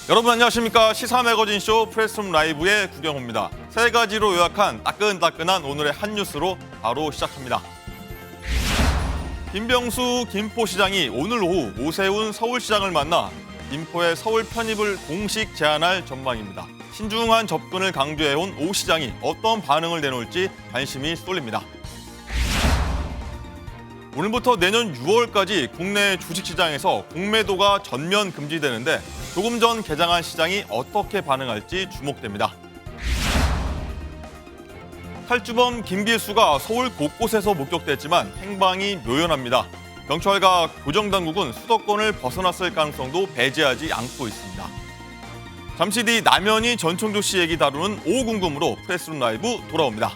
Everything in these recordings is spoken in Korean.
여러분 안녕하십니까. 시사 매거진 쇼 프레스룸 라이브의 구경호입니다. 세 가지로 요약한 따끈따끈한 오늘의 한 뉴스로 바로 시작합니다. 김병수 김포시장이 오늘 오후 오세훈 서울시장을 만나 김포의 서울 편입을 공식 제안할 전망입니다. 신중한 접근을 강조해온 오 시장이 어떤 반응을 내놓을지 관심이 쏠립니다. 오늘부터 내년 6월까지 국내 주식시장에서 공매도가 전면 금지되는데 조금 전 개장한 시장이 어떻게 반응할지 주목됩니다. 탈주범 김길수가 서울 곳곳에서 목격됐지만 행방이 묘연합니다. 경찰과 교정당국은 수도권을 벗어났을 가능성도 배제하지 않고 있습니다. 잠시 뒤 남현희 전청조 씨 얘기 다루는 오후 궁금으로 프레스룸 라이브 돌아옵니다.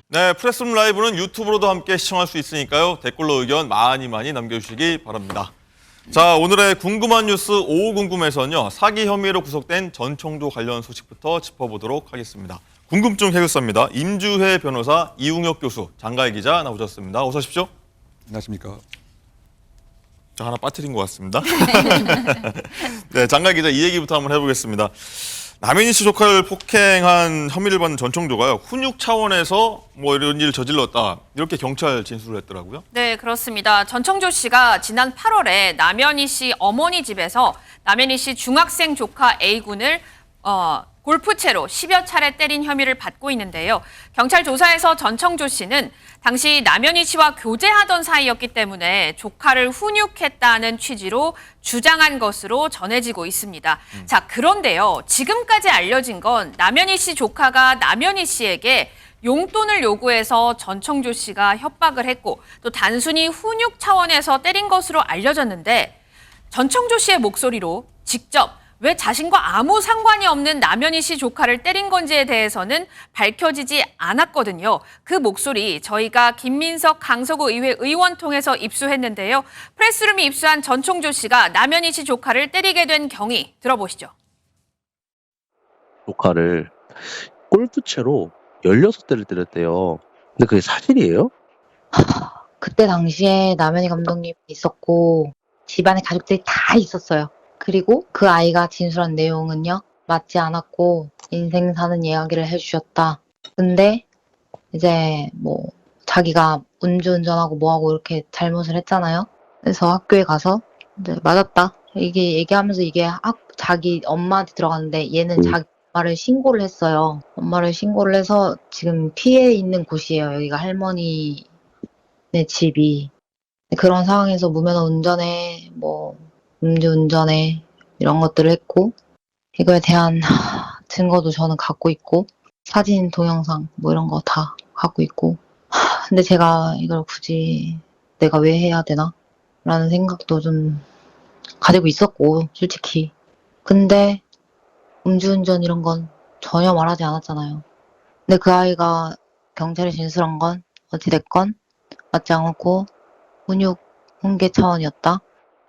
네, 프레스룸 라이브는 유튜브로도 함께 시청할 수 있으니까요. 댓글로 의견 많이 남겨주시기 바랍니다. 자, 오늘의 궁금한 뉴스 오후 궁금에서는요. 사기 혐의로 구속된 전청조 관련 소식부터 짚어보도록 하겠습니다. 궁금증 해결사입니다. 임주회 변호사, 이웅혁 교수, 장가희 기자 나오셨습니다. 어서 오십시오. 안녕하십니까. 저 하나 빠뜨린 것 같습니다. 네, 장가희 기자 이 얘기부터 한번 해보겠습니다. 남현희 씨 조카를 폭행한 혐의를 받는 전청조가요. 훈육 차원에서 뭐 이런 일을 저질렀다. 이렇게 경찰 진술을 했더라고요. 네, 그렇습니다. 전청조 씨가 지난 8월에 남현희 씨 어머니 집에서 남현희 씨 중학생 조카 A군을 골프채로 10여 차례 때린 혐의를 받고 있는데요. 경찰 조사에서 전청조 씨는 당시 남현희 씨와 교제하던 사이였기 때문에 조카를 훈육했다는 취지로 주장한 것으로 전해지고 있습니다. 자, 그런데요. 지금까지 알려진 건 남현희 씨 조카가 남현희 씨에게 용돈을 요구해서 전청조 씨가 협박을 했고 또 단순히 훈육 차원에서 때린 것으로 알려졌는데 전청조 씨의 목소리로 직접 왜 자신과 아무 상관이 없는 남현희 씨 조카를 때린 건지에 대해서는 밝혀지지 않았거든요. 그 목소리 저희가 김민석 강서구 의회 의원 통해서 입수했는데요. 프레스룸이 입수한 전청조 씨가 남현희 씨 조카를 때리게 된 경위 들어보시죠. 조카를 골프채로 16대를 때렸대요. 근데 그게 사실이에요? 그때 당시에 남현희 감독님 있었고 집안에 가족들이 다 있었어요. 그리고 그 아이가 진술한 내용은요. 맞지 않았고 인생 사는 이야기를 해주셨다. 근데 이제 뭐 자기가 음주운전하고 뭐하고 이렇게 잘못을 했잖아요. 그래서 학교에 가서 이제 맞았다. 이게 얘기하면서 이게 자기 엄마한테 들어갔는데 얘는 자기 엄마를 신고를 했어요. 엄마를 신고를 해서 지금 피해 있는 곳이에요. 여기가 할머니네 집이. 그런 상황에서 무면허 운전에 뭐 음주운전에 이런 것들을 했고 이거에 대한 증거도 저는 갖고 있고 사진, 동영상 뭐 이런 거 다 갖고 있고 근데 제가 이걸 굳이 내가 왜 해야 되나? 라는 생각도 좀 가지고 있었고 솔직히 근데 음주운전 이런 건 전혀 말하지 않았잖아요. 근데 그 아이가 경찰에 진술한 건 어찌됐건 맞지 않았고 훈육 훈계 차원이었다.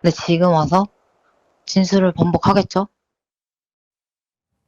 근데 지금 와서 진술을 번복하겠죠?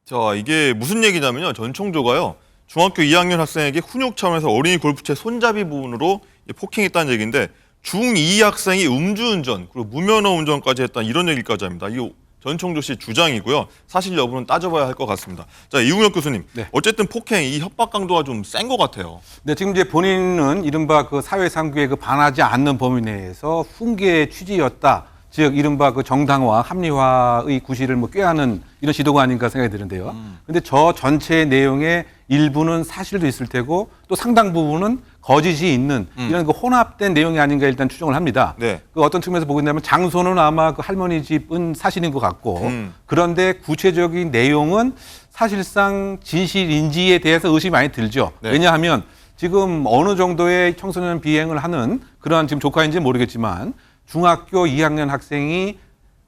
자, 이게 무슨 얘기냐면요. 전청조가요. 중학교 2학년 학생에게 훈육 차원에서 어린이 골프채 손잡이 부분으로 폭행했다는 얘기인데 중2 학생이 음주운전 그리고 무면허 운전까지 했다는 이런 얘기까지 합니다. 이거 전청조 씨 주장이고요. 사실 여부는 따져봐야 할 것 같습니다. 자, 이웅혁 교수님. 네. 어쨌든 폭행, 이 협박 강도가 좀 센 것 같아요. 네, 지금 이제 본인은 이른바 그 사회상규에 그 반하지 않는 범위 내에서 훈계의 취지였다. 즉 이른바 그 정당화, 합리화의 구실을 뭐 꾀하는 이런 시도가 아닌가 생각이 드는데요. 근데 저 전체의 내용의 일부는 사실도 있을 테고 또 상당 부분은 거짓이 있는 이런 그 혼합된 내용이 아닌가 일단 추정을 합니다. 네. 그 어떤 측면에서 보게 되면 장소는 아마 그 할머니 집은 사실인 것 같고 그런데 구체적인 내용은 사실상 진실인지에 대해서 의심이 많이 들죠. 네. 왜냐하면 지금 어느 정도의 청소년 비행을 하는 그러한 지금 조카인지는 모르겠지만 중학교 2학년 학생이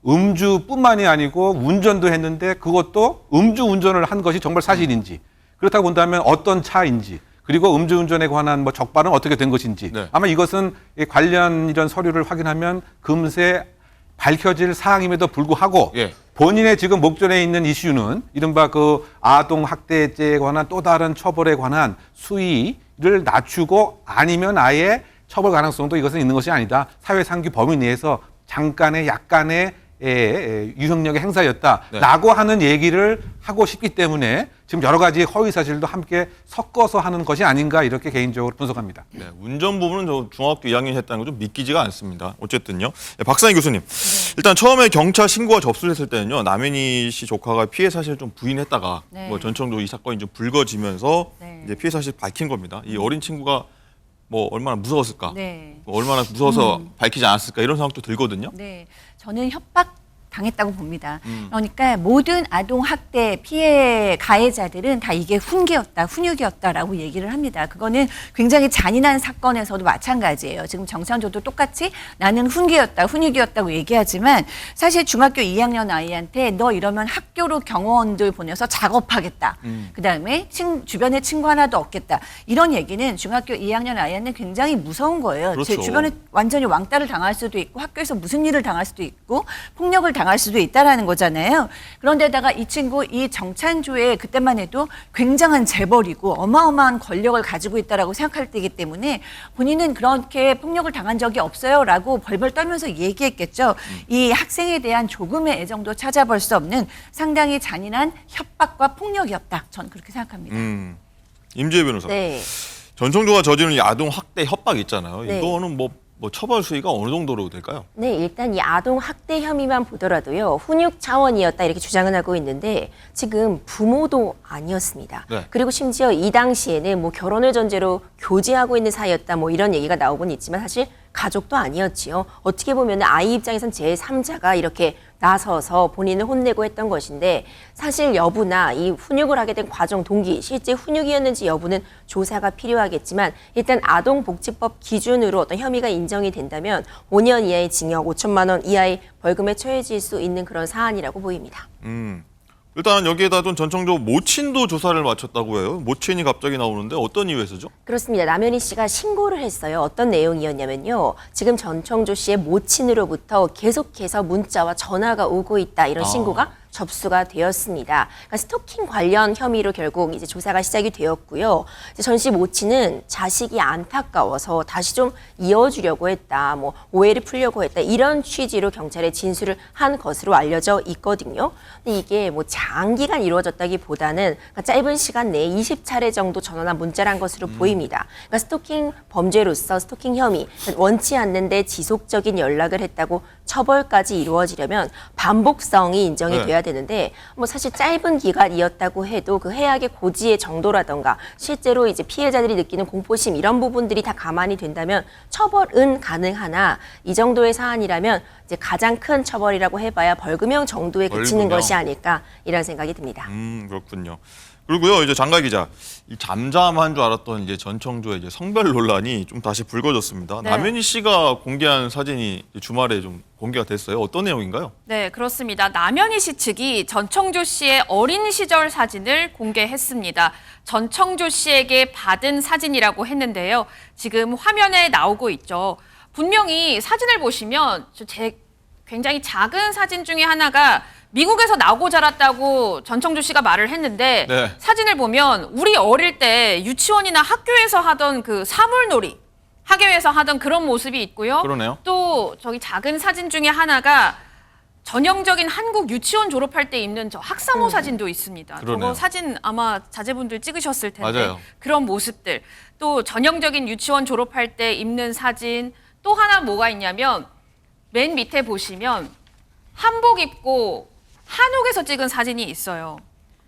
음주뿐만이 아니고 운전도 했는데 그것도 음주운전을 한 것이 정말 사실인지 그렇다고 본다면 어떤 차인지 그리고 음주운전에 관한 뭐 적발은 어떻게 된 것인지 네. 아마 이것은 관련 이런 서류를 확인하면 금세 밝혀질 사항임에도 불구하고 예. 본인의 지금 목전에 있는 이슈는 이른바 그 아동 학대죄에 관한 또 다른 처벌에 관한 수위를 낮추고 아니면 아예 처벌 가능성도 이것은 있는 것이 아니다. 사회상규 범위 내에서 잠깐의 약간의 유형력의 행사였다라고 하는 얘기를 하고 싶기 때문에 지금 여러 가지 허위 사실도 함께 섞어서 하는 것이 아닌가 이렇게 개인적으로 분석합니다. 네, 운전 부분은 저 중학교 2학년 했다는 거 좀 믿기지가 않습니다. 어쨌든요. 네, 박상희 교수님. 일단 처음에 경찰 신고가 접수를 했을 때는요. 남현희 씨 조카가 피해 사실을 좀 부인했다가 네. 뭐 전청조 이 사건이 좀 불거지면서 네. 이제 피해 사실 밝힌 겁니다. 이 어린 친구가 뭐 얼마나 무서웠을까? 네. 뭐 얼마나 무서워서 밝히지 않았을까? 이런 생각도 들거든요. 네, 저는 협박 당했다고 봅니다. 그러니까 모든 아동 학대 피해 가해자들은 다 이게 훈계였다, 훈육이었다라고 얘기를 합니다. 그거는 굉장히 잔인한 사건에서도 마찬가지예요. 지금 정상조도 똑같이 나는 훈계였다, 훈육이었다고 얘기하지만 사실 중학교 2학년 아이한테 너 이러면 학교로 경호원들 보내서 작업하겠다. 그다음에 주변에 친구 하나도 없겠다. 이런 얘기는 중학교 2학년 아이한테는 굉장히 무서운 거예요. 그렇죠. 제 주변에 완전히 왕따를 당할 수도 있고 학교에서 무슨 일을 당할 수도 있고 폭력을 당할 수도 있다라는 거잖아요. 그런데다가 이 친구 이 정찬조의 그때만 해도 굉장한 재벌이고 어마어마한 권력을 가지고 있다라고 생각할 때이기 때문에 본인은 그렇게 폭력을 당한 적이 없어요라고 벌벌 떨면서 얘기했겠죠. 이 학생에 대한 조금의 애정도 찾아볼 수 없는 상당히 잔인한 협박과 폭력이었다. 저는 그렇게 생각합니다. 임지혜 변호사. 네. 전청조가 저지른 이 아동 학대 협박 있잖아요. 네. 이거는 뭐 처벌 수위가 어느 정도로 될까요? 네, 일단 이 아동 학대 혐의만 보더라도요. 훈육 차원이었다 이렇게 주장을 하고 있는데 지금 부모도 아니었습니다. 네. 그리고 심지어 이 당시에는 뭐 결혼을 전제로 교제하고 있는 사이였다 뭐 이런 얘기가 나오곤 있지만 사실 가족도 아니었지요. 어떻게 보면 아이 입장에선 제3자가 이렇게 나서서 본인을 혼내고 했던 것인데 사실 여부나 이 훈육을 하게 된 과정 동기, 실제 훈육이었는지 여부는 조사가 필요하겠지만 일단 아동복지법 기준으로 어떤 혐의가 인정이 된다면 5년 이하의 징역, 5천만 원 이하의 벌금에 처해질 수 있는 그런 사안이라고 보입니다. 일단 여기에다 둔 전청조 모친도 조사를 마쳤다고 해요. 모친이 갑자기 나오는데 어떤 이유에서죠? 그렇습니다. 남현희 씨가 신고를 했어요. 어떤 내용이었냐면요. 지금 전청조 씨의 모친으로부터 계속해서 문자와 전화가 오고 있다. 이런 신고가 접수가 되었습니다. 그러니까 스토킹 관련 혐의로 결국 이제 조사가 시작이 되었고요. 이제 전 씨 모친은 자식이 안타까워서 다시 좀 이어주려고 했다, 뭐 오해를 풀려고 했다 이런 취지로 경찰에 진술을 한 것으로 알려져 있거든요. 근데 이게 뭐 장기간 이루어졌다기보다는 그러니까 짧은 시간 내에 20차례 정도 전화나 문자를 한 것으로 보입니다. 그러니까 스토킹 범죄로서 스토킹 혐의, 원치 않는데 지속적인 연락을 했다고 처벌까지 이루어지려면 반복성이 인정이 돼야 되는데 뭐 사실 짧은 기간이었다고 해도 그 해악의 고지의 정도라던가 실제로 이제 피해자들이 느끼는 공포심 이런 부분들이 다 감안이 된다면 처벌은 가능하나 이 정도의 사안이라면 이제 가장 큰 처벌이라고 해봐야 벌금형 정도에 그치는 벌금형. 것이 아닐까 이런 생각이 듭니다. 그렇군요. 그리고요, 이제 장가 기자, 이 잠잠한 줄 알았던 이제 전청조의 이제 성별 논란이 좀 다시 불거졌습니다. 네. 남현희 씨가 공개한 사진이 주말에 좀 공개가 됐어요. 어떤 내용인가요? 네, 그렇습니다. 남현희 씨 측이 전청조 씨의 어린 시절 사진을 공개했습니다. 전청조 씨에게 받은 사진이라고 했는데요. 지금 화면에 나오고 있죠. 분명히 사진을 보시면 굉장히 작은 사진 중에 하나가 미국에서 나고 자랐다고 전청조 씨가 말을 했는데 네. 사진을 보면 우리 어릴 때 유치원이나 학교에서 하던 그 사물놀이 학교에서 하던 그런 모습이 있고요. 그러네요. 또 저기 작은 사진 중에 하나가 전형적인 한국 유치원 졸업할 때 입는 저 학사모 사진도 있습니다. 그러네요. 저거 사진 아마 자제분들 찍으셨을 텐데 맞아요. 그런 모습들. 또 전형적인 유치원 졸업할 때 입는 사진. 또 하나 뭐가 있냐면 맨 밑에 보시면 한복 입고 한옥에서 찍은 사진이 있어요.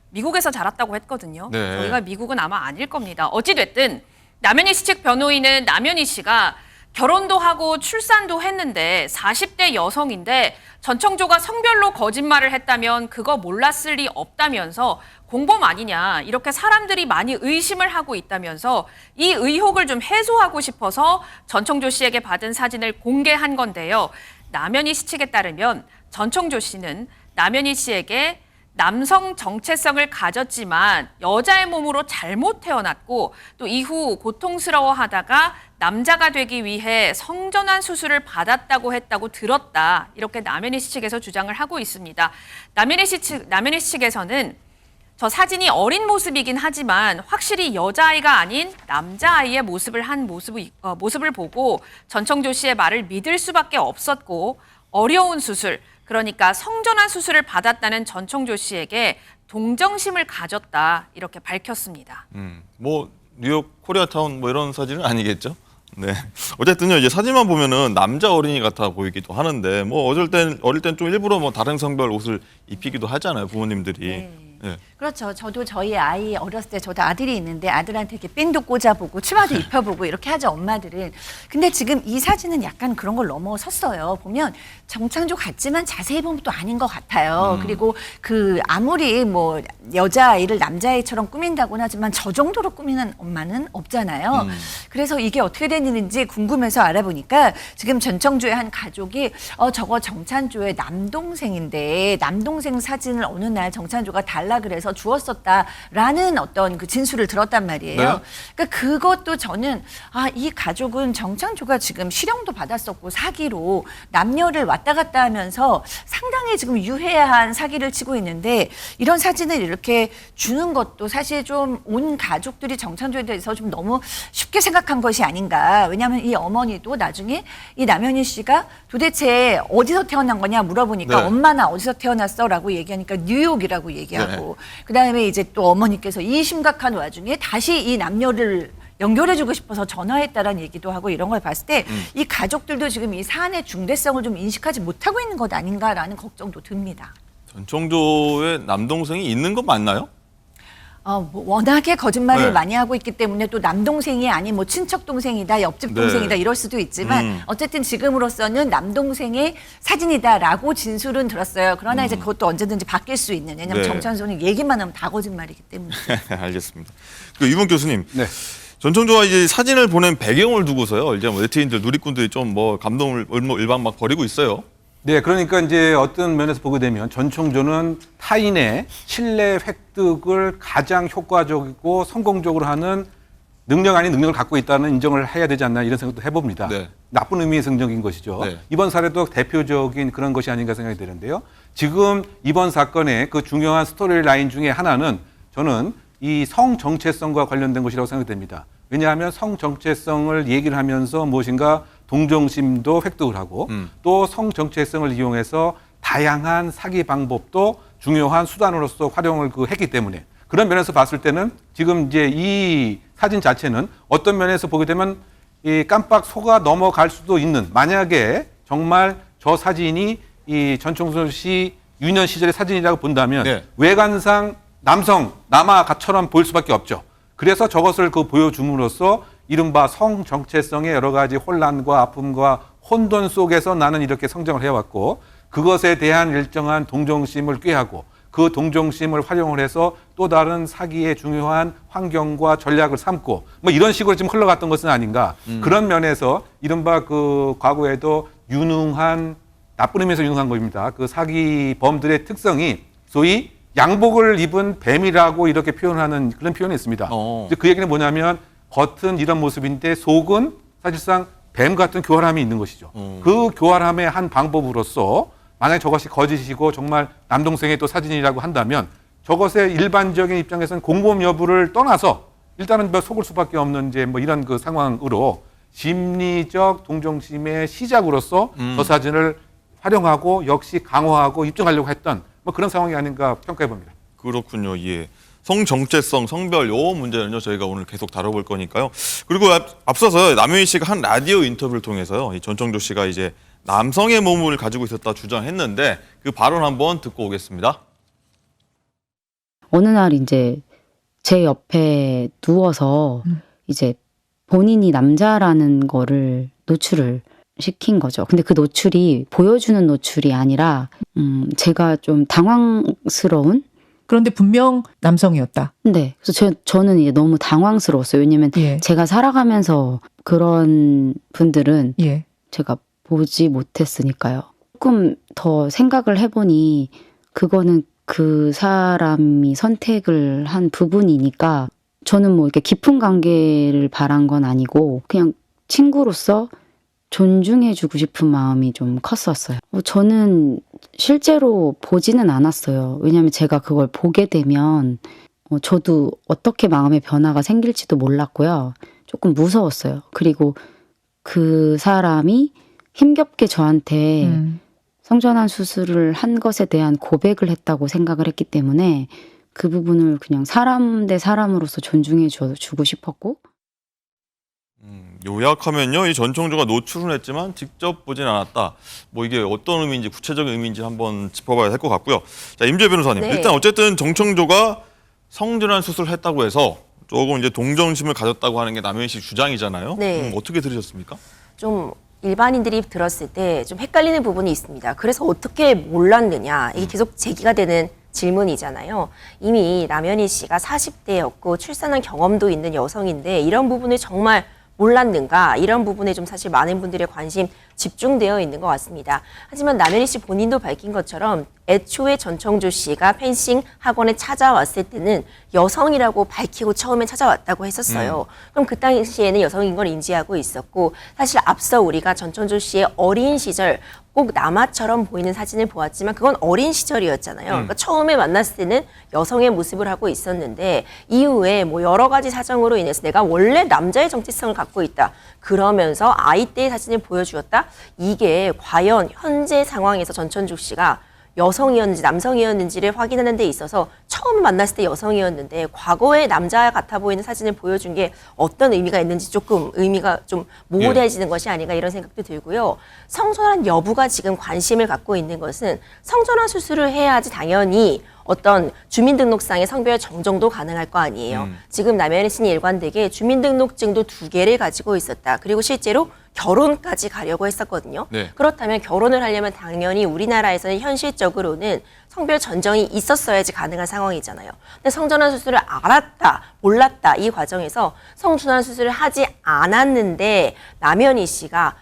미국에서 자랐다고 했거든요. 네. 저희가 미국은 아마 아닐 겁니다. 어찌됐든 남현희 씨 측 변호인은 남현희 씨가 결혼도 하고 출산도 했는데 40대 여성인데 전청조가 성별로 거짓말을 했다면 그거 몰랐을 리 없다면서 공범 아니냐 이렇게 사람들이 많이 의심을 하고 있다면서 이 의혹을 좀 해소하고 싶어서 전청조 씨에게 받은 사진을 공개한 건데요. 남현희 씨 측에 따르면 전청조 씨는 남현희 씨에게 남성 정체성을 가졌지만 여자의 몸으로 잘못 태어났고 또 이후 고통스러워하다가 남자가 되기 위해 성전환 수술을 받았다고 했다고 들었다. 이렇게 남현희 씨 측에서 주장을 하고 있습니다. 남현희 씨 측에서는 저 사진이 어린 모습이긴 하지만 확실히 여자아이가 아닌 남자아이의 모습을 보고 전청조 씨의 말을 믿을 수밖에 없었고 어려운 수술, 그러니까 성전환 수술을 받았다는 전청조 씨에게 동정심을 가졌다 이렇게 밝혔습니다. 뭐 뉴욕 코리아타운 뭐 이런 사진은 아니겠죠? 네. 어쨌든요, 이제 사진만 보면은 남자 어린이 같아 보이기도 하는데 뭐 어릴 땐 좀 일부러 뭐 다른 성별 옷을 입히기도 하잖아요, 부모님들이. 네. 네. 그렇죠. 저도 저희 아이 어렸을 때 저도 아들이 있는데 아들한테 이렇게 핀도 꽂아보고 치마도 입혀보고 이렇게 하죠, 엄마들은. 근데 지금 이 사진은 약간 그런 걸 넘어섰어요. 보면 정창조 같지만 자세히 보면 또 아닌 것 같아요. 그리고 그 아무리 뭐 여자아이를 남자아이처럼 꾸민다고는 하지만 저 정도로 꾸미는 엄마는 없잖아요. 그래서 이게 어떻게 된 일인지 궁금해서 알아보니까 지금 전청조의 한 가족이 저거 정찬조의 남동생인데 남동생 사진을 어느 날 정찬조가 달라 그래서 주었었다라는 어떤 그 진술을 들었단 말이에요. 네. 그러니까 그것도 저는 이 가족은 정창조가 지금 실형도 받았었고 사기로 남녀를 왔다 갔다 하면서 상당히 지금 유해한 사기를 치고 있는데 이런 사진을 이렇게 주는 것도 사실 좀 온 가족들이 정창조에 대해서 좀 너무 쉽게 생각한 것이 아닌가. 왜냐하면 이 어머니도 나중에 이 남현희 씨가 도대체 어디서 태어난 거냐 물어보니까 네. 엄마 나 어디서 태어났어라고 얘기하니까 뉴욕이라고 얘기하고 그다음에 이제 또 어머니께서 이 심각한 와중에 다시 이 남녀를 연결해주고 싶어서 전화했다라는 얘기도 하고 이런 걸 봤을 때 이 가족들도 지금 이 사안의 중대성을 좀 인식하지 못하고 있는 것 아닌가라는 걱정도 듭니다. 전청조의 남동생이 있는 거 맞나요? 뭐 워낙에 거짓말을 네. 많이 하고 있기 때문에 또 남동생이 아닌 뭐 친척 동생이다, 옆집 네. 동생이다 이럴 수도 있지만 어쨌든 지금으로서는 남동생의 사진이다라고 진술은 들었어요. 그러나 이제 그것도 언제든지 바뀔 수 있는. 왜냐하면 네. 정찬소는 얘기만 하면 다 거짓말이기 때문에. 알겠습니다. 그 유문 교수님. 네. 전청조가 이제 사진을 보낸 배경을 두고서요. 이제 뭐 네티즌들 누리꾼들이 좀 뭐 감동을 일방 막 벌이고 있어요. 네, 그러니까 이제 어떤 면에서 보게 되면 전청조는 타인의 신뢰 획득을 가장 효과적이고 성공적으로 하는 능력 아닌 능력을 갖고 있다는 인정을 해야 되지 않나 이런 생각도 해봅니다. 네. 나쁜 의미의 성적인 것이죠. 네. 이번 사례도 대표적인 그런 것이 아닌가 생각이 되는데요. 지금 이번 사건의 그 중요한 스토리 라인 중에 하나는 저는 이 성 정체성과 관련된 것이라고 생각이 됩니다. 왜냐하면 성 정체성을 얘기를 하면서 무엇인가 동정심도 획득을 하고 또 성 정체성을 이용해서 다양한 사기 방법도 중요한 수단으로서 활용을 했기 때문에 그런 면에서 봤을 때는 지금 이제 이 사진 자체는 어떤 면에서 보게 되면 이 깜빡 속아 넘어갈 수도 있는 만약에 정말 저 사진이 이 전청조 씨 유년 시절의 사진이라고 본다면 네. 외관상 남아처럼 보일 수밖에 없죠. 그래서 저것을 보여줌으로써 이른바 성 정체성의 여러 가지 혼란과 아픔과 혼돈 속에서 나는 이렇게 성장을 해왔고 그것에 대한 일정한 동정심을 꾀하고 그 동정심을 활용을 해서 또 다른 사기의 중요한 환경과 전략을 삼고 뭐 이런 식으로 지금 흘러갔던 것은 아닌가. 그런 면에서 이른바 그 과거에도 유능한 나쁜 의미에서 유능한 겁니다. 그 사기범들의 특성이 소위 양복을 입은 뱀이라고 이렇게 표현하는 그런 표현이 있습니다. 이제 그 얘기는 뭐냐면 겉은 이런 모습인데 속은 사실상 뱀 같은 교활함이 있는 것이죠. 그 교활함의 한 방법으로서 만약에 저것이 거짓이고 정말 남동생의 또 사진이라고 한다면 저것의 일반적인 입장에서는 공범 여부를 떠나서 일단은 뭐 속을 수밖에 없는 이제 뭐 이런 그 상황으로 심리적 동정심의 시작으로서 저 사진을 활용하고 역시 강화하고 입증하려고 했던 뭐 그런 상황이 아닌가 평가해 봅니다. 그렇군요. 예. 성 정체성, 성별 요 문제는요 저희가 오늘 계속 다뤄볼 거니까요. 그리고 앞서서 남현희 씨가 한 라디오 인터뷰를 통해서요, 이 전청조 씨가 이제 남성의 몸을 가지고 있었다 주장했는데 그 발언 한번 듣고 오겠습니다. 어느 날 이제 제 옆에 누워서 이제 본인이 남자라는 거를 노출을 시킨 거죠. 근데 그 노출이 보여주는 노출이 아니라 제가 좀 당황스러운. 그런데 분명 남성이었다. 네. 그래서 저는 이제 너무 당황스러웠어요. 왜냐면 예. 제가 살아가면서 그런 분들은 예. 제가 보지 못했으니까요. 조금 더 생각을 해보니 그거는 그 사람이 선택을 한 부분이니까 저는 뭐 이렇게 깊은 관계를 바란 건 아니고 그냥 친구로서 존중해주고 싶은 마음이 좀 컸었어요. 저는 실제로 보지는 않았어요. 왜냐하면 제가 그걸 보게 되면 저도 어떻게 마음의 변화가 생길지도 몰랐고요. 조금 무서웠어요. 그리고 그 사람이 힘겹게 저한테 성전환 수술을 한 것에 대한 고백을 했다고 생각을 했기 때문에 그 부분을 그냥 사람 대 사람으로서 존중해 주고 싶었고. 요약하면요, 이 전청조가 노출은 했지만 직접 보진 않았다. 뭐 이게 어떤 의미인지 구체적인 의미인지 한번 짚어봐야 될 것 같고요. 자, 임재 변호사님, 네. 일단 어쨌든 정청조가 성전환 수술을 했다고 해서 조금 이제 동정심을 가졌다고 하는 게 남현희 씨 주장이잖아요. 네. 어떻게 들으셨습니까? 좀 일반인들이 들었을 때 좀 헷갈리는 부분이 있습니다. 그래서 어떻게 몰랐느냐, 이게 계속 제기가 되는 질문이잖아요. 이미 남현희 씨가 40대였고 출산한 경험도 있는 여성인데 이런 부분을 정말 몰랐는가, 이런 부분에 좀 사실 많은 분들의 관심 집중되어 있는 것 같습니다. 하지만 남현희 씨 본인도 밝힌 것처럼 애초에 전청조 씨가 펜싱 학원에 찾아왔을 때는 여성이라고 밝히고 처음에 찾아왔다고 했었어요. 그럼 그 당시에는 여성인 걸 인지하고 있었고, 사실 앞서 우리가 전청조 씨의 어린 시절 꼭 남아처럼 보이는 사진을 보았지만 그건 어린 시절이었잖아요. 그러니까 처음에 만났을 때는 여성의 모습을 하고 있었는데 이후에 뭐 여러 가지 사정으로 인해서 내가 원래 남자의 정체성을 갖고 있다, 그러면서 아이 때의 사진을 보여주었다. 이게 과연 현재 상황에서 전천주 씨가 여성이었는지 남성이었는지를 확인하는 데 있어서 처음 만났을 때 여성이었는데 과거에 남자 같아 보이는 사진을 보여준 게 어떤 의미가 있는지 조금 의미가 좀 모호해지는 것이 아닌가, 이런 생각도 들고요. 성전환 여부가 지금 관심을 갖고 있는 것은 성전환 수술을 해야지 당연히 어떤 주민등록상의 성별 정정도 가능할 거 아니에요. 지금 남현희 씨는 일관되게 주민등록증도 2개를 가지고 있었다. 그리고 실제로 결혼까지 가려고 했었거든요. 네. 그렇다면 결혼을 하려면 당연히 우리나라에서는 현실적으로는 성별 전정이 있었어야지 가능한 상황이잖아요. 근데 성전환 수술을 알았다, 몰랐다, 이 과정에서 성전환 수술을 하지 않았는데 남현희 씨가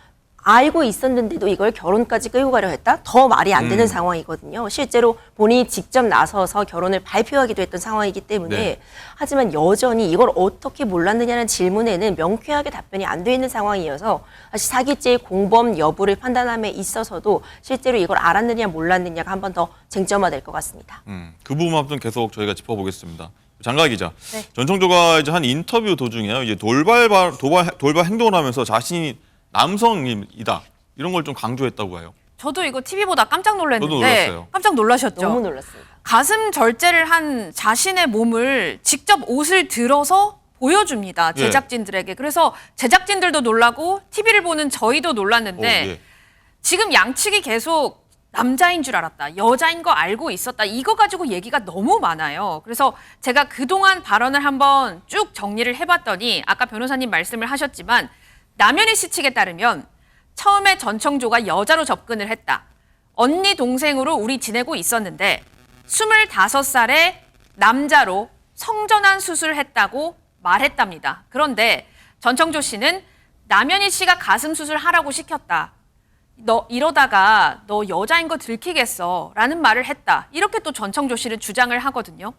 알고 있었는데도 이걸 결혼까지 끌고 가려 했다? 더 말이 안 되는 상황이거든요. 실제로 본인이 직접 나서서 결혼을 발표하기도 했던 상황이기 때문에. 네. 하지만 여전히 이걸 어떻게 몰랐느냐는 질문에는 명쾌하게 답변이 안 돼 있는 상황이어서 사실 사기죄의 공범 여부를 판단함에 있어서도 실제로 이걸 알았느냐 몰랐느냐가 한 번 더 쟁점화될 것 같습니다. 그 부분만 좀 계속 저희가 짚어보겠습니다. 장가 기자, 네. 전청조가 이제 한 인터뷰 도중에요, 이제 돌발 행동을 하면서 자신이 남성이다, 이런 걸 좀 강조했다고 해요. 저도 이거 TV 보다 깜짝 놀랐는데 저도 놀랐어요. 깜짝 놀라셨죠? 너무 놀랐습니다. 가슴 절제를 한 자신의 몸을 직접 옷을 들어서 보여줍니다. 예. 제작진들에게. 그래서 제작진들도 놀라고 TV를 보는 저희도 놀랐는데 예. 지금 양측이 계속 남자인 줄 알았다, 여자인 거 알고 있었다, 이거 가지고 얘기가 너무 많아요. 그래서 제가 그동안 발언을 한번 쭉 정리를 해봤더니 아까 변호사님 말씀을 하셨지만 남현희 씨 측에 따르면 처음에 전청조가 여자로 접근을 했다. 언니 동생으로 우리 지내고 있었는데 25살에 남자로 성전환 수술을 했다고 말했답니다. 그런데 전청조 씨는 남현희 씨가 가슴 수술하라고 시켰다. 너 이러다가 너 여자인 거 들키겠어 라는 말을 했다. 이렇게 또 전청조 씨는 주장을 하거든요.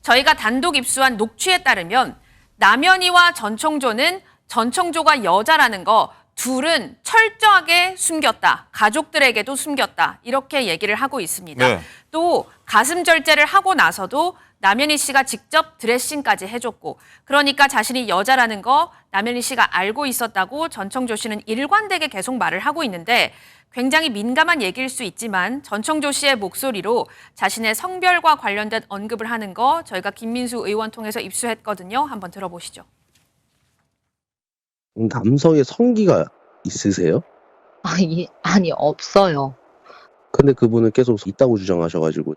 저희가 단독 입수한 녹취에 따르면 남현희와 전청조는 전청조가 여자라는 거 둘은 철저하게 숨겼다. 가족들에게도 숨겼다. 이렇게 얘기를 하고 있습니다. 네. 또 가슴 절제를 하고 나서도 남현희 씨가 직접 드레싱까지 해줬고, 그러니까 자신이 여자라는 거 남현희 씨가 알고 있었다고 전청조 씨는 일관되게 계속 말을 하고 있는데, 굉장히 민감한 얘기일 수 있지만 전청조 씨의 목소리로 자신의 성별과 관련된 언급을 하는 거 저희가 김민수 의원 통해서 입수했거든요. 한번 들어보시죠. 남성의 성기가 있으세요? 아니, 없어요. 근데 그분은 계속 있다고 주장하셔가지고.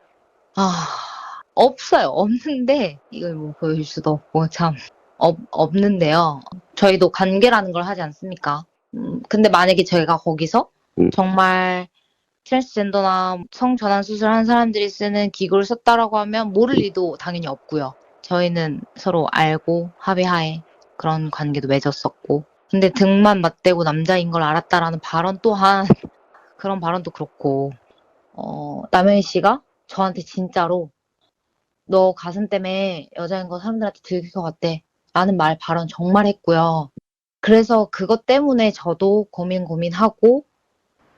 없어요. 없는데, 이걸 뭐 보여줄 수도 없고, 참. 없는데요. 저희도 관계라는 걸 하지 않습니까? 근데 만약에 저희가 거기서 정말 트랜스젠더나 성전환 수술한 사람들이 쓰는 기구를 썼다라고 하면 모를 리도 당연히 없고요. 저희는 서로 알고 합의하에 그런 관계도 맺었었고. 근데 등만 맞대고 남자인 걸 알았다라는 발언 또한 그런 발언도 그렇고, 남현희 씨가 저한테 진짜로 너 가슴 때문에 여자인 거 사람들한테 들킬 것 같대 라는 발언 정말 했고요. 그래서 그것 때문에 저도 고민하고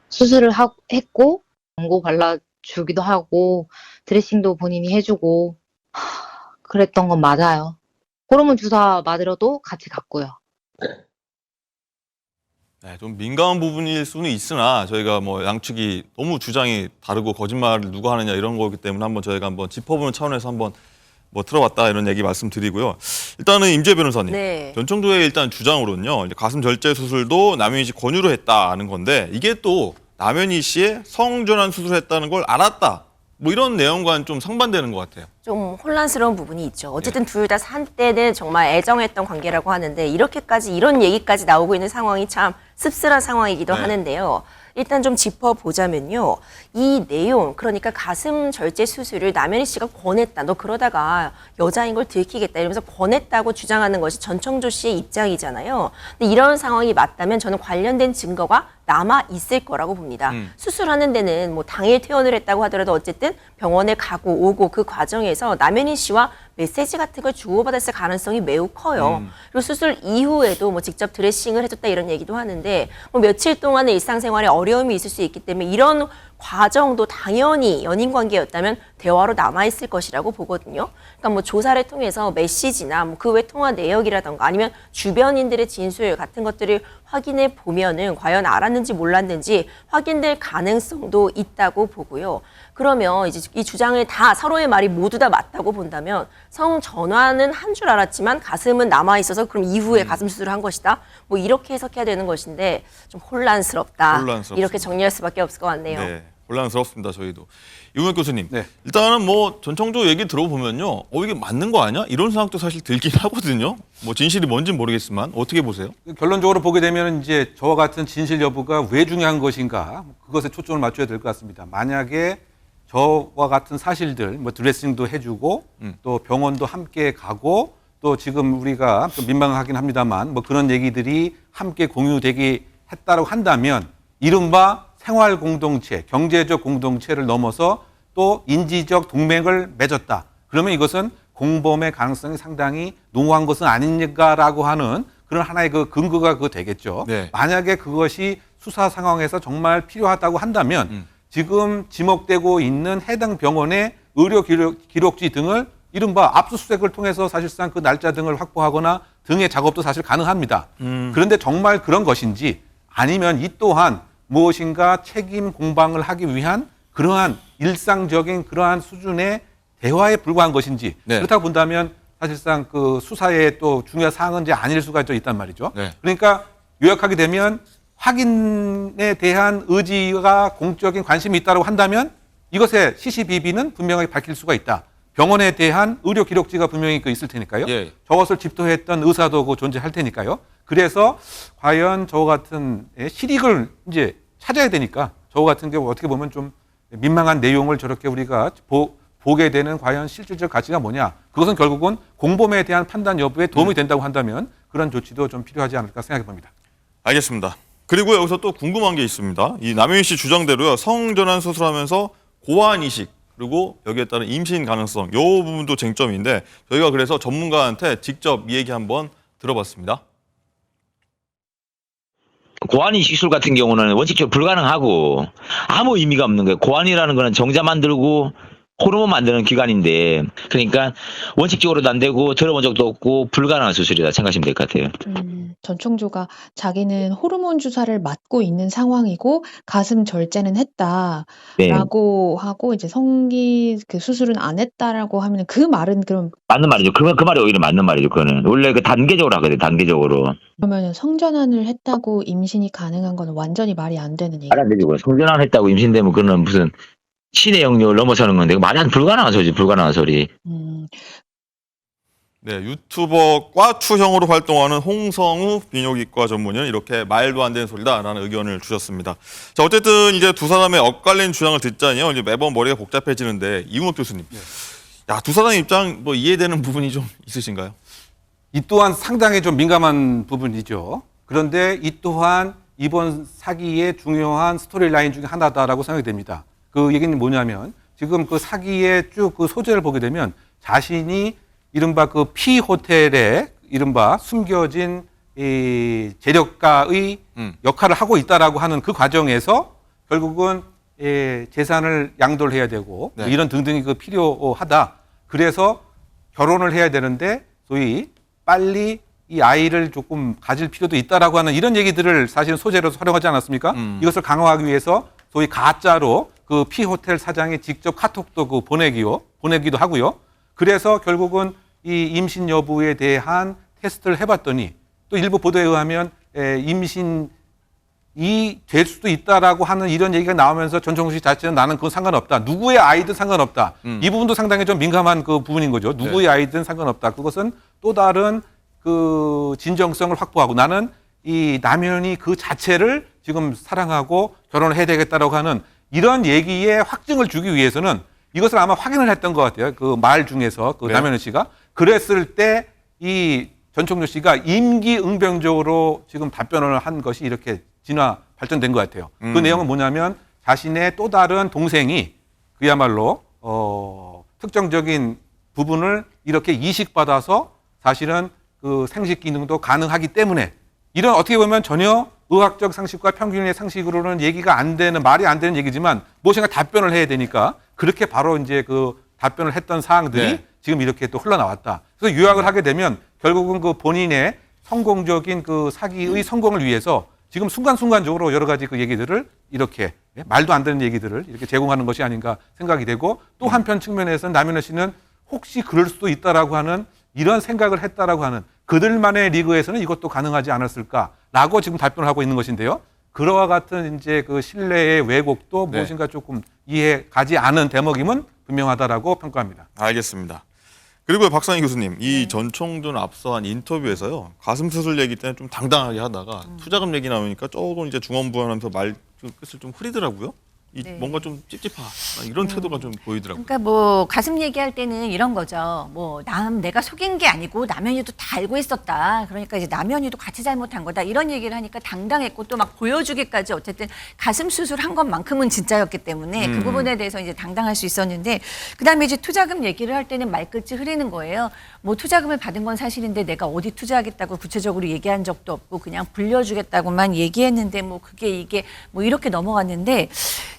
수술을 했고 광고 발라주기도 하고 드레싱도 본인이 해주고 그랬던 건 맞아요. 호르몬 주사 맞으러도 같이 갔고요. 네, 좀 민감한 부분일 수는 있으나 저희가 뭐 양측이 너무 주장이 다르고 거짓말을 누가 하느냐 이런 거기 때문에 한번 저희가 한번 짚어보는 차원에서 한번 뭐 들어봤다 이런 얘기 말씀드리고요. 일단은 임재 변호사님, 네. 전청조의 일단 주장으로는요, 이제 가슴 절제 수술도 남현희 씨 권유로 했다는 건데 이게 또 남현희 씨의 성전환 수술을 했다는 걸 알았다. 뭐 이런 내용과는 좀 상반되는 것 같아요. 좀 혼란스러운 부분이 있죠. 어쨌든 둘 다 한때는 정말 애정했던 관계라고 하는데 이렇게까지 이런 얘기까지 나오고 있는 상황이 참 씁쓸한 상황이기도 네. 하는데요. 일단 좀 짚어보자면요. 이 내용, 그러니까 가슴 절제 수술을 남현희 씨가 권했다. 너 그러다가 여자인 걸 들키겠다. 이러면서 권했다고 주장하는 것이 전청조 씨의 입장이잖아요. 근데 이런 상황이 맞다면 저는 관련된 증거가 남아 있을 거라고 봅니다. 수술하는 데는 뭐 당일 퇴원을 했다고 하더라도 어쨌든 병원에 가고 오고 그 과정에서 남현희 씨와 메시지 같은 걸 주고받았을 가능성이 매우 커요. 그리고 수술 이후에도 뭐 직접 드레싱을 해줬다 이런 얘기도 하는데 뭐 며칠 동안의 일상생활에 어려움이 있을 수 있기 때문에 이런 과정도 당연히 연인 관계였다면 대화로 남아있을 것이라고 보거든요. 그러니까 뭐 조사를 통해서 메시지나 뭐 그 외 통화 내역이라던가 아니면 주변인들의 진술 같은 것들을 확인해 보면은 과연 알았는지 몰랐는지 확인될 가능성도 있다고 보고요. 그러면 이제 이 주장을 다 서로의 말이 모두 다 맞다고 본다면 성 전환은 한 줄 알았지만 가슴은 남아 있어서 그럼 이후에 가슴 수술을 한 것이다. 뭐 이렇게 해석해야 되는 것인데 좀 혼란스럽다. 혼란스럽습니다. 이렇게 정리할 수밖에 없을 것 같네요. 네, 혼란스럽습니다. 저희도. 이웅혁 교수님, 네. 일단은 뭐 전청조 얘기 들어보면요, 이게 맞는 거 아니야? 이런 생각도 사실 들긴 하거든요. 뭐 진실이 뭔지는 모르겠지만 어떻게 보세요? 결론적으로 보게 되면 이제 저와 같은 진실 여부가 왜 중요한 것인가 그것에 초점을 맞춰야 될 것 같습니다. 만약에 저와 같은 사실들, 뭐 드레싱도 해주고 또 병원도 함께 가고 또 지금 우리가 좀 민망하긴 합니다만 뭐 그런 얘기들이 함께 공유되게 했다고 한다면 이른바 생활 공동체, 경제적 공동체를 넘어서 또 인지적 동맹을 맺었다. 그러면 이것은 공범의 가능성이 상당히 농후한 것은 아닌가라고 하는 그런 하나의 그 근거가 되겠죠. 네. 만약에 그것이 수사 상황에서 정말 필요하다고 한다면 지금 지목되고 있는 해당 병원의 의료 기록지 등을 이른바 압수수색을 통해서 사실상 그 날짜 등을 확보하거나 등의 작업도 사실 가능합니다. 그런데 정말 그런 것인지 아니면 이 또한 무엇인가 책임 공방을 하기 위한 그러한 일상적인 그러한 수준의 대화에 불과한 것인지 네. 그렇다고 본다면 사실상 그 수사의 또 중요한 사항은 이제 아닐 수가 있단 말이죠. 네. 그러니까 요약하게 되면 확인에 대한 의지가 공적인 관심이 있다고 한다면 이것의 시시비비는 분명하게 밝힐 수가 있다. 병원에 대한 의료 기록지가 분명히 있을 테니까요. 예. 저것을 집도했던 의사도 존재할 테니까요. 그래서 과연 저 같은 실익을 이제 찾아야 되니까 저 같은 경우 어떻게 보면 좀 민망한 내용을 저렇게 우리가 보게 되는 과연 실질적 가치가 뭐냐. 그것은 결국은 공범에 대한 판단 여부에 도움이 된다고 한다면 그런 조치도 좀 필요하지 않을까 생각해 봅니다. 알겠습니다. 그리고 여기서 또 궁금한 게 있습니다. 이 남현희 씨 주장대로요, 성전환 수술하면서 고환 이식 그리고 여기에 따른 임신 가능성, 이 부분도 쟁점인데 저희가 그래서 전문가한테 직접 이 얘기 한번 들어봤습니다. 고환이 시술 같은 경우는 원칙적으로 불가능하고 아무 의미가 없는 거예요. 고환이라는 거는 정자 만들고 호르몬 만드는 기관인데 그러니까 원칙적으로도 안 되고 들어본 적도 없고 불가능한 수술이다 생각하시면 될 것 같아요. 전청조가 자기는 호르몬 주사를 맞고 있는 상황이고 가슴 절제는 했다라고 하고 이제 성기 그 수술은 안 했다라고 하면 그 말은 그럼 맞는 말이죠. 그 말이 오히려 맞는 말이죠. 그거는 원래 그 단계적으로 하거든요. 단계적으로. 그러면 성전환을 했다고 임신이 가능한 건 완전히 말이 안 되는 얘기. 말 안 되죠. 성전환 했다고 임신되면 그거는 무슨 신의 영역을 넘어서는 건데 말이 안 불가능한 소리지. 불가능한 소리. 네, 유튜버 꽈추형으로 활동하는 홍성우 비뇨기과 전문의는 이렇게 말도 안 되는 소리다라는 의견을 주셨습니다. 자, 어쨌든 이제 두 사람의 엇갈린 주장을 듣자니요, 이제 매번 머리가 복잡해지는데 이웅혁 교수님, 야, 두 사람 입장 뭐 이해되는 부분이 좀 있으신가요? 이 또한 상당히 좀 민감한 부분이죠. 그런데 이 또한 이번 사기의 중요한 스토리라인 중에 하나다라고 생각이 됩니다. 그 얘기는 뭐냐면 지금 그 사기의 쭉 그 소재를 보게 되면 자신이 이른바 그 피 호텔에 이른바 숨겨진 이 재력가의 역할을 하고 있다라고 하는 그 과정에서 결국은 재산을 양도를 해야 되고 네. 이런 등등이 그 필요하다. 그래서 결혼을 해야 되는데 소위 빨리 이 아이를 조금 가질 필요도 있다라고 하는 이런 얘기들을 사실 소재로 활용하지 않았습니까? 이것을 강화하기 위해서 소위 가짜로 그 피호텔 사장이 직접 카톡도 그 보내기도 하고요. 그래서 결국은 이 임신 여부에 대한 테스트를 해봤더니 또 일부 보도에 의하면 임신이 될 수도 있다라고 하는 이런 얘기가 나오면서 전청조 씨 자체는 나는 그건 상관없다. 누구의 아이든 상관없다. 이 부분도 상당히 좀 민감한 그 부분인 거죠. 누구의 아이든 상관없다. 그것은 또 다른 그 진정성을 확보하고 나는 이 남편이 그 자체를 지금 사랑하고 결혼을 해야 되겠다라고 하는 이런 얘기에 확증을 주기 위해서는 이것을 아마 확인을 했던 것 같아요. 그 말 중에서 그 네. 남현우 씨가 그랬을 때 이 전청조 씨가 임기응변적으로 지금 답변을 한 것이 이렇게 발전된 것 같아요. 그 내용은 뭐냐면 자신의 또 다른 동생이 그야말로 특정적인 부분을 이렇게 이식받아서 사실은 그 생식 기능도 가능하기 때문에 이런 어떻게 보면 전혀 의학적 상식과 평균의 상식으로는 얘기가 안 되는 말이 안 되는 얘기지만 무엇인가 답변을 해야 되니까 그렇게 바로 이제 그 답변을 했던 사항들이 네. 지금 이렇게 또 흘러나왔다. 그래서 요약을 하게 되면 결국은 그 본인의 성공적인 그 사기의 성공을 위해서 지금 순간순간적으로 여러 가지 그 얘기들을 이렇게 말도 안 되는 얘기들을 이렇게 제공하는 것이 아닌가 생각이 되고 또 한편 측면에서는 남현우 씨는 혹시 그럴 수도 있다라고 하는 이런 생각을 했다라고 하는 그들만의 리그에서는 이것도 가능하지 않았을까라고 지금 답변을 하고 있는 것인데요. 그와 같은 이제 그 신뢰의 왜곡도 네. 무엇인가 조금 이해 가지 않은 대목임은 분명하다라고 평가합니다. 알겠습니다. 그리고 박상희 교수님, 이 전청조는 앞서 한 인터뷰에서요, 가슴 수술 얘기 때는 좀 당당하게 하다가 투자금 얘기 나오니까 조금 이제 중언부언하면서 말 끝을 좀 흐리더라고요. 네. 뭔가 좀 찝찝하 이런 태도가 좀 보이더라고요. 그러니까 뭐 가슴 얘기할 때는 이런 거죠. 뭐 내가 속인 게 아니고 남현이도 다 알고 있었다. 그러니까 이제 남현이도 같이 잘못한 거다. 이런 얘기를 하니까 당당했고 또 막 보여주기까지 어쨌든 가슴 수술한 것만큼은 진짜였기 때문에 그 부분에 대해서 이제 당당할 수 있었는데 그다음에 이제 투자금 얘기를 할 때는 말끝이 흐리는 거예요. 뭐 투자금을 받은 건 사실인데 내가 어디 투자하겠다고 구체적으로 얘기한 적도 없고 그냥 불려주겠다고만 얘기했는데 뭐 그게 이게 뭐 이렇게 넘어갔는데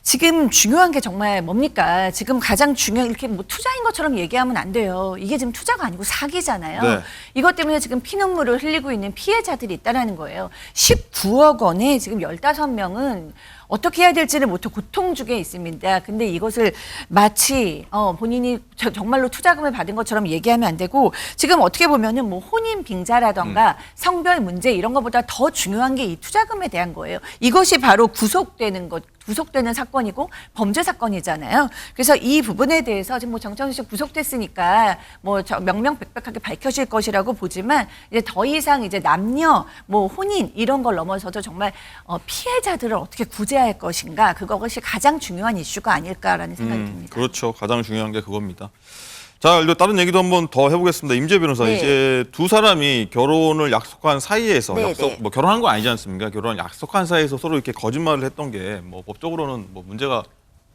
지금 중요한 게 정말 뭡니까? 지금 가장 중요한 이렇게 뭐 투자인 것처럼 얘기하면 안 돼요. 이게 지금 투자가 아니고 사기잖아요. 네. 이것 때문에 지금 피눈물을 흘리고 있는 피해자들이 있다라는 거예요. 19억 원에 지금 15명은 어떻게 해야 될지를 모두 고통 중에 있습니다. 근데 이것을 마치 본인이 정말로 투자금을 받은 것처럼 얘기하면 안 되고 지금 어떻게 보면은 뭐 혼인 빙자라던가 성별 문제 이런 것보다 더 중요한 게 이 투자금에 대한 거예요. 이것이 바로 구속되는 사건이고 범죄 사건이잖아요. 그래서 이 부분에 대해서 지금 뭐 정청조 씨 구속됐으니까 뭐 명명백백하게 밝혀질 것이라고 보지만 이제 더 이상 이제 남녀 뭐 혼인 이런 걸 넘어서도 정말 피해자들을 어떻게 구제할 것인가 그것이 가장 중요한 이슈가 아닐까라는 생각이 듭니다. 그렇죠. 가장 중요한 게 그겁니다. 자, 다른 얘기도 한번 더 해보겠습니다. 임재 변호사, 네. 이제 두 사람이 결혼을 약속한 사이에서 네, 네. 뭐 결혼한 거 아니지 않습니까? 결혼 약속한 사이에서 서로 이렇게 거짓말을 했던 게 뭐 법적으로는 뭐 문제가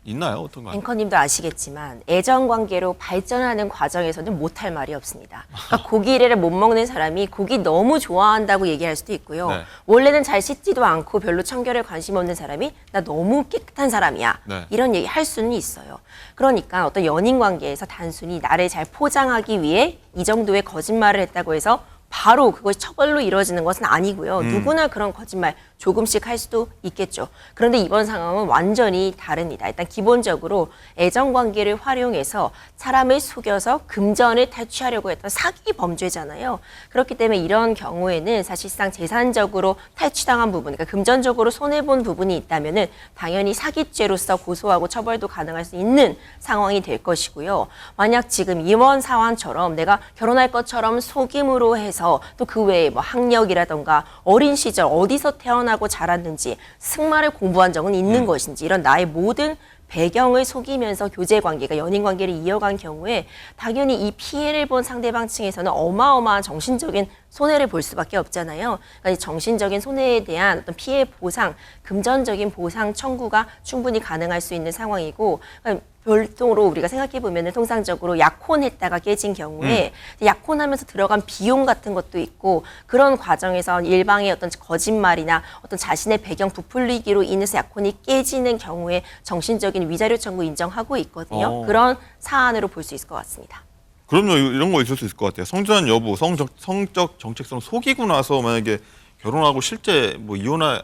있나요? 어떤가요? 앵커님도 아시겠지만 애정 관계로 발전하는 과정에서는 못할 말이 없습니다. 그러니까 고기를 못 먹는 사람이 고기 너무 좋아한다고 얘기할 수도 있고요. 네. 원래는 잘 씻지도 않고 별로 청결에 관심 없는 사람이 나 너무 깨끗한 사람이야. 네. 이런 얘기 할 수는 있어요. 그러니까 어떤 연인 관계에서 단순히 나를 잘 포장하기 위해 이 정도의 거짓말을 했다고 해서 바로 그것이 처벌로 이루어지는 것은 아니고요. 누구나 그런 거짓말 조금씩 할 수도 있겠죠. 그런데 이번 상황은 완전히 다릅니다. 일단 기본적으로 애정관계를 활용해서 사람을 속여서 금전을 탈취하려고 했던 사기 범죄잖아요. 그렇기 때문에 이런 경우에는 사실상 재산적으로 탈취당한 부분, 그러니까 금전적으로 손해본 부분이 있다면은 당연히 사기죄로서 고소하고 처벌도 가능할 수 있는 상황이 될 것이고요. 만약 지금 이번 상황처럼 내가 결혼할 것처럼 속임으로 해서 또 그 외에 뭐 학력이라던가 어린 시절 어디서 태어나고 자랐는지 승마를 공부한 적은 있는 것인지 이런 나의 모든 배경을 속이면서 교제 관계가 연인 관계를 이어간 경우에 당연히 이 피해를 본 상대방 층에서는 어마어마한 정신적인 손해를 볼 수밖에 없잖아요. 그러니까 이 정신적인 손해에 대한 어떤 피해 보상, 금전적인 보상 청구가 충분히 가능할 수 있는 상황이고, 그러니까 별도로 우리가 생각해 보면은 통상적으로 약혼했다가 깨진 경우에 약혼하면서 들어간 비용 같은 것도 있고, 그런 과정에서 일방의 어떤 거짓말이나 어떤 자신의 배경 부풀리기로 인해서 약혼이 깨지는 경우에 정신적인 위자료 청구 인정하고 있거든요. 그런 사안으로 볼 수 있을 것 같습니다. 그럼요. 이런 거 있을 수 있을 것 같아요. 성전환 여부, 성적 정체성 속이고 나서 만약에 결혼하고 실제 뭐 이혼한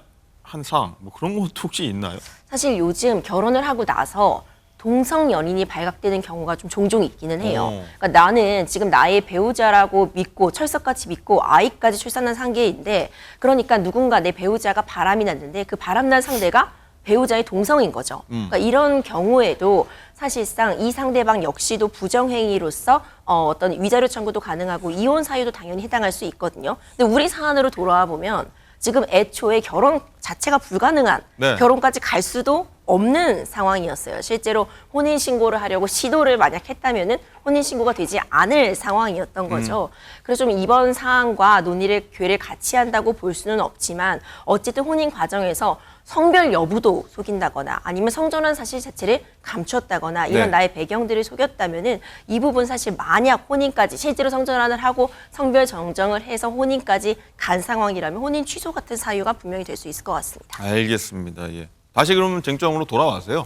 사항, 뭐 그런 것도 혹시 있나요? 사실 요즘 결혼을 하고 나서 동성 연인이 발각되는 경우가 좀 종종 있기는 해요. 그러니까 나는 지금 나의 배우자라고 믿고 철석같이 믿고 아이까지 출산한 상계인데, 그러니까 누군가 내 배우자가 바람이 났는데 그 바람난 상대가 배우자의 동성인 거죠. 그러니까 이런 경우에도 사실상 이 상대방 역시도 부정행위로서 어떤 위자료 청구도 가능하고 이혼 사유도 당연히 해당할 수 있거든요. 근데 우리 사안으로 돌아와 보면 지금 애초에 결혼 자체가 불가능한, 네. 결혼까지 갈 수도 없는 상황이었어요. 실제로 혼인신고를 하려고 시도를 만약 했다면은 혼인신고가 되지 않을 상황이었던 거죠. 그래서 좀 이번 사안과 논의를 교회를 같이 한다고 볼 수는 없지만, 어쨌든 혼인 과정에서 성별 여부도 속인다거나 아니면 성전환 사실 자체를 감췄다거나 이런 네. 나의 배경들을 속였다면은 이 부분 사실 만약 혼인까지 실제로 성전환을 하고 성별 정정을 해서 혼인까지 간 상황이라면 혼인 취소 같은 사유가 분명히 될 수 있을 것 같습니다. 알겠습니다. 예. 다시 그러면 쟁점으로 돌아와서요.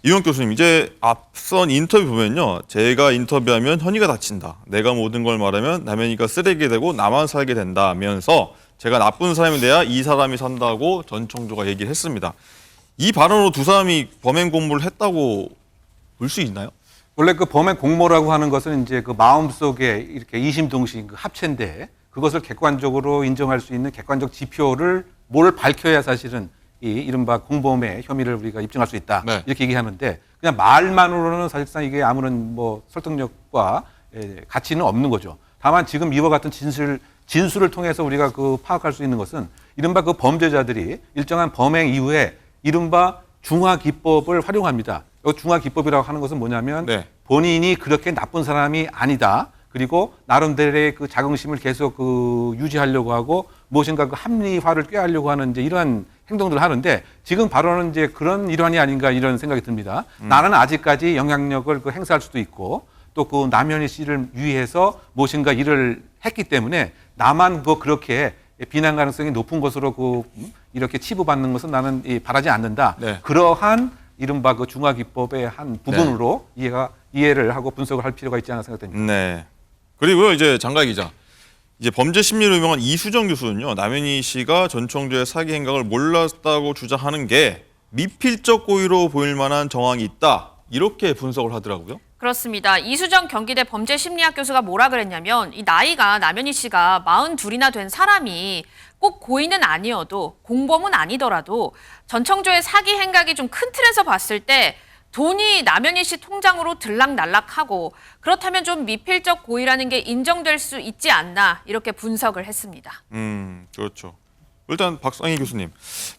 이원 교수님, 이제 앞선 인터뷰 보면요. 제가 인터뷰하면 현이가 다친다. 내가 모든 걸 말하면 남현이가 쓰레기 되고 나만 살게 된다면서 제가 나쁜 사람이 돼야 이 사람이 산다고 전 청조가 얘기를 했습니다. 이 발언으로 두 사람이 범행 공모를 했다고 볼 수 있나요? 원래 그 범행 공모라고 하는 것은 이제 그 마음속에 이렇게 이심동심 그 합체인데, 그것을 객관적으로 인정할 수 있는 객관적 지표를 뭘 밝혀야 사실은 이 이른바 공범의 혐의를 우리가 입증할 수 있다. 네. 이렇게 얘기하는데, 그냥 말만으로는 사실상 이게 아무런 뭐 설득력과 가치는 없는 거죠. 다만 지금 이와 같은 진술을 통해서 우리가 그 파악할 수 있는 것은 이른바 그 범죄자들이 일정한 범행 이후에 이른바 중화기법을 활용합니다. 이 중화기법이라고 하는 것은 뭐냐면 네. 본인이 그렇게 나쁜 사람이 아니다. 그리고 나름대로의 그 자긍심을 계속 그 유지하려고 하고 무엇인가 그 합리화를 꾀하려고 하는 이제 이러한 행동들을 하는데, 지금 발언은 이제 그런 일환이 아닌가 이런 생각이 듭니다. 나는 아직까지 영향력을 그 행사할 수도 있고 또 그 남현희 씨를 위해서 무엇인가 일을 했기 때문에 나만 그렇게 비난 가능성이 높은 것으로 그 이렇게 치부받는 것은 나는 바라지 않는다. 네. 그러한 이른바 그 중화기법의 한 부분으로 이해를 하고 분석을 할 필요가 있지 않나 생각됩니다. 네. 그리고요, 이제 장가 기자. 이제 범죄 심리로 유명한 이수정 교수는요, 남현희 씨가 전 청조의 사기 행각을 몰랐다고 주장하는 게 미필적 고의로 보일 만한 정황이 있다. 이렇게 분석을 하더라고요. 그렇습니다. 이수정 경기대 범죄심리학 교수가 뭐라 그랬냐면, 이 나이가 남현희 씨가 42이나 된 사람이 꼭 고의는 아니어도 공범은 아니더라도 전청조의 사기 행각이 좀 큰 틀에서 봤을 때 돈이 남현희 씨 통장으로 들락날락하고, 그렇다면 좀 미필적 고의라는 게 인정될 수 있지 않나, 이렇게 분석을 했습니다. 그렇죠. 일단 박상희 교수님,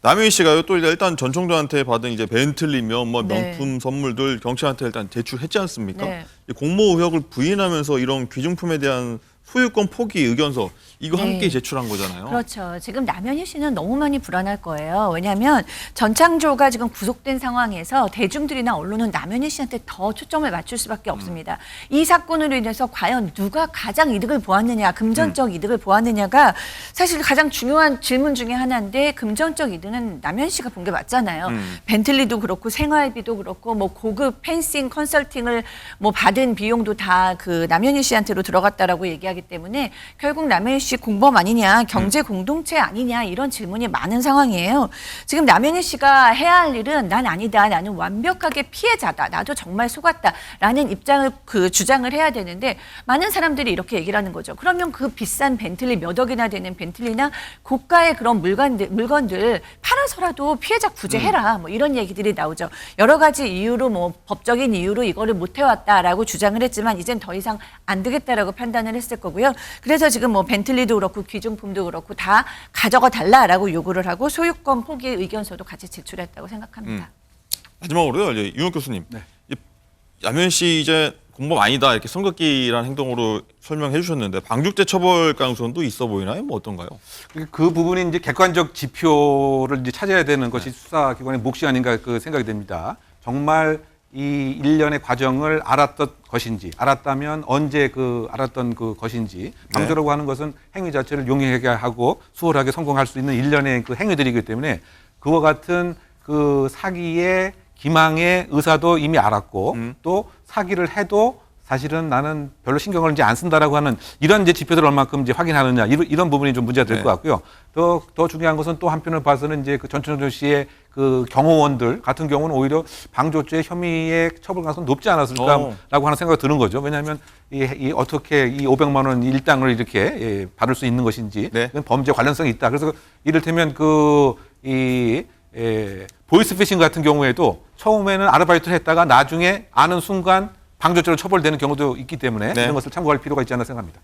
남현희 씨가요 또 일단 전 청조한테 받은 이제 벤틀리며 뭐 명품 선물들 경찰한테 일단 제출했지 않습니까? 네. 공모 의혹을 부인하면서 이런 귀중품에 대한 소유권 포기 의견서 이거 함께 제출한 거잖아요. 그렇죠. 지금 남현희 씨는 너무 많이 불안할 거예요. 왜냐하면 전창조가 지금 구속된 상황에서 대중들이나 언론은 남현희 씨한테 더 초점을 맞출 수밖에 없습니다. 이 사건으로 인해서 과연 누가 가장 이득을 보았느냐, 금전적 이득을 보았느냐가 사실 가장 중요한 질문 중에 하나인데, 금전적 이득은 남현희 씨가 본 게 맞잖아요. 벤틀리도 그렇고 생활비도 그렇고 뭐 고급 펜싱 컨설팅을 뭐 받은 비용도 다 그 남현희 씨한테로 들어갔다라고 얘기하기 때문에 결국 남현희 씨 공범 아니냐, 경제 공동체 아니냐, 이런 질문이 많은 상황이에요. 지금 남현희 씨가 해야 할 일은 난 아니다, 나는 완벽하게 피해자다, 나도 정말 속았다라는 입장을 주장을 해야 되는데, 많은 사람들이 이렇게 얘기를 하는 거죠. 그러면 그 비싼 벤틀리 몇 억이나 되는 벤틀리나 고가의 그런 물건들 팔아서라도 피해자 구제해라, 뭐 이런 얘기들이 나오죠. 여러 가지 이유로 뭐 법적인 이유로 이거를 못 해왔다라고 주장을 했지만 이젠 더 이상 안 되겠다라고 판단을 했을 거고요. 그래서 지금 뭐 벤틀리도 그렇고 귀중품도 그렇고 다 가져가 달라라고 요구를 하고 소유권 포기 의견서도 같이 제출했다고 생각합니다. 마지막으로요, 이제 윤욱 교수님. 네. 남현희 씨 이제 공범 아니다 이렇게 선긋기라는 행동으로 설명해 주셨는데 방죽제 처벌 가능성도 있어 보이나요? 뭐 어떤가요? 그 부분이 이제 객관적 지표를 이제 찾아야 되는 것이 수사기관의 몫이 아닌가 그 생각이 됩니다. 정말 이 일련의 과정을 알았던 것인지, 알았다면 언제 그 알았던 그 것인지, 방조라고 하는 것은 행위 자체를 용이하게 하고 수월하게 성공할 수 있는 일련의 그 행위들이기 때문에 그와 같은 그 사기의 기망의 의사도 이미 알았고 또 사기를 해도 사실은 나는 별로 신경을 이제 안 쓴다라고 하는 이런 이제 지표들을 얼마큼 이제 확인하느냐 이런 부분이 좀 문제가 될 것 같고요. 더 중요한 것은 또 한편을 봐서는 이제 그 전천조 씨의 그 경호원들 같은 경우는 오히려 방조죄 혐의의 처벌 가능성이 높지 않았을까라고 하는 생각이 드는 거죠. 왜냐하면 이 어떻게 이 500만 원 일당을 이렇게 받을 수 있는 것인지 범죄 관련성이 있다. 그래서 이를테면 보이스피싱 같은 경우에도 처음에는 아르바이트를 했다가 나중에 아는 순간 방조죄로 처벌되는 경우도 있기 때문에 이런 것을 참고할 필요가 있지 않나 생각합니다.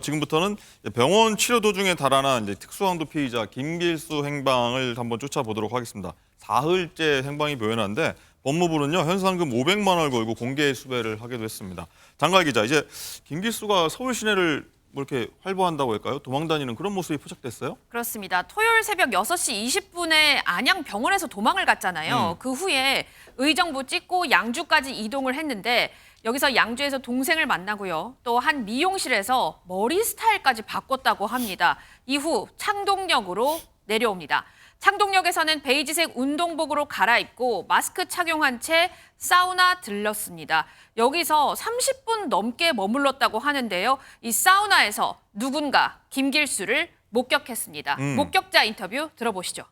지금부터는 병원 치료 도중에 달아난 이제 특수강도 피의자 김길수 행방을 한번 쫓아보도록 하겠습니다. 사흘째 행방이 묘연한데 법무부는요 현상금 500만 원을 걸고 공개 수배를 하기도 했습니다. 장갈 기자, 이제 김길수가 서울 시내를 뭐 이렇게 활보한다고 할까요? 도망다니는 그런 모습이 포착됐어요? 그렇습니다. 토요일 새벽 6시 20분에 안양병원에서 도망을 갔잖아요. 그 후에 의정부 찍고 양주까지 이동을 했는데 여기서 양주에서 동생을 만나고요. 또 한 미용실에서 머리 스타일까지 바꿨다고 합니다. 이후 창동역으로 내려옵니다. 창동역에서는 베이지색 운동복으로 갈아입고 마스크 착용한 채 사우나 들렀습니다. 여기서 30분 넘게 머물렀다고 하는데요. 이 사우나에서 누군가 김길수를 목격했습니다. 목격자 인터뷰 들어보시죠.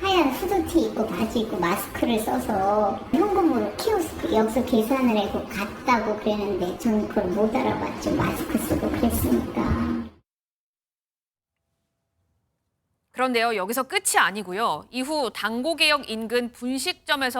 하얀 후드티 입고 바지 입고 마스크를 써서 현금으로 키오스크 여기서 계산을 해고 갔다고 그랬는데 저는 그걸 못 알아봤죠. 마스크 쓰고 그랬으니까. 그런데요, 여기서 끝이 아니고요. 이후 당고개역 인근 분식점에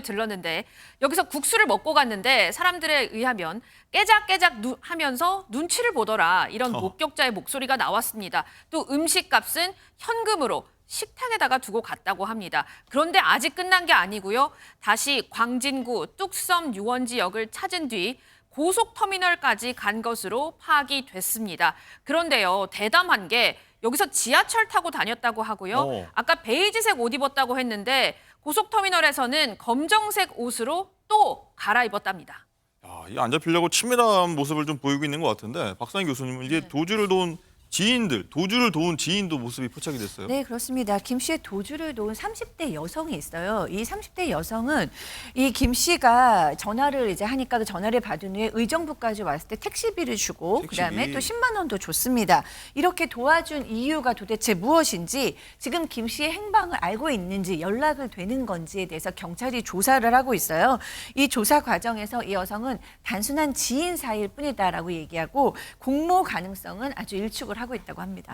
들렀는데 여기서 국수를 먹고 갔는데 사람들에 의하면 깨작깨작 하면서 눈치를 보더라. 이런 목격자의 목소리가 나왔습니다. 또 음식값은 현금으로 식탁에다가 두고 갔다고 합니다. 그런데 아직 끝난 게 아니고요. 다시 광진구 뚝섬 유원지역을 찾은 뒤 고속터미널까지 간 것으로 파악이 됐습니다. 그런데요, 대담한 게 여기서 지하철 타고 다녔다고 하고요. 아까 베이지색 옷 입었다고 했는데 고속터미널에서는 검정색 옷으로 또 갈아입었답니다. 이 안 잡히려고 치밀한 모습을 좀 보이고 있는 것 같은데 박상희 교수님은 이게 도주를 도운 지인도 모습이 포착이 됐어요. 네, 그렇습니다. 김 씨의 도주를 도운 30대 여성이 있어요. 이 30대 여성은 이 김 씨가 전화를 이제 하니까 그 전화를 받은 후에 의정부까지 왔을 때 택시비를 주고 그다음에 또 10만 원도 줬습니다. 이렇게 도와준 이유가 도대체 무엇인지 지금 김 씨의 행방을 알고 있는지 연락을 되는 건지에 대해서 경찰이 조사를 하고 있어요. 이 조사 과정에서 이 여성은 단순한 지인 사이일 뿐이다라고 얘기하고 공모 가능성은 아주 일축을 하고 있다고 합니다.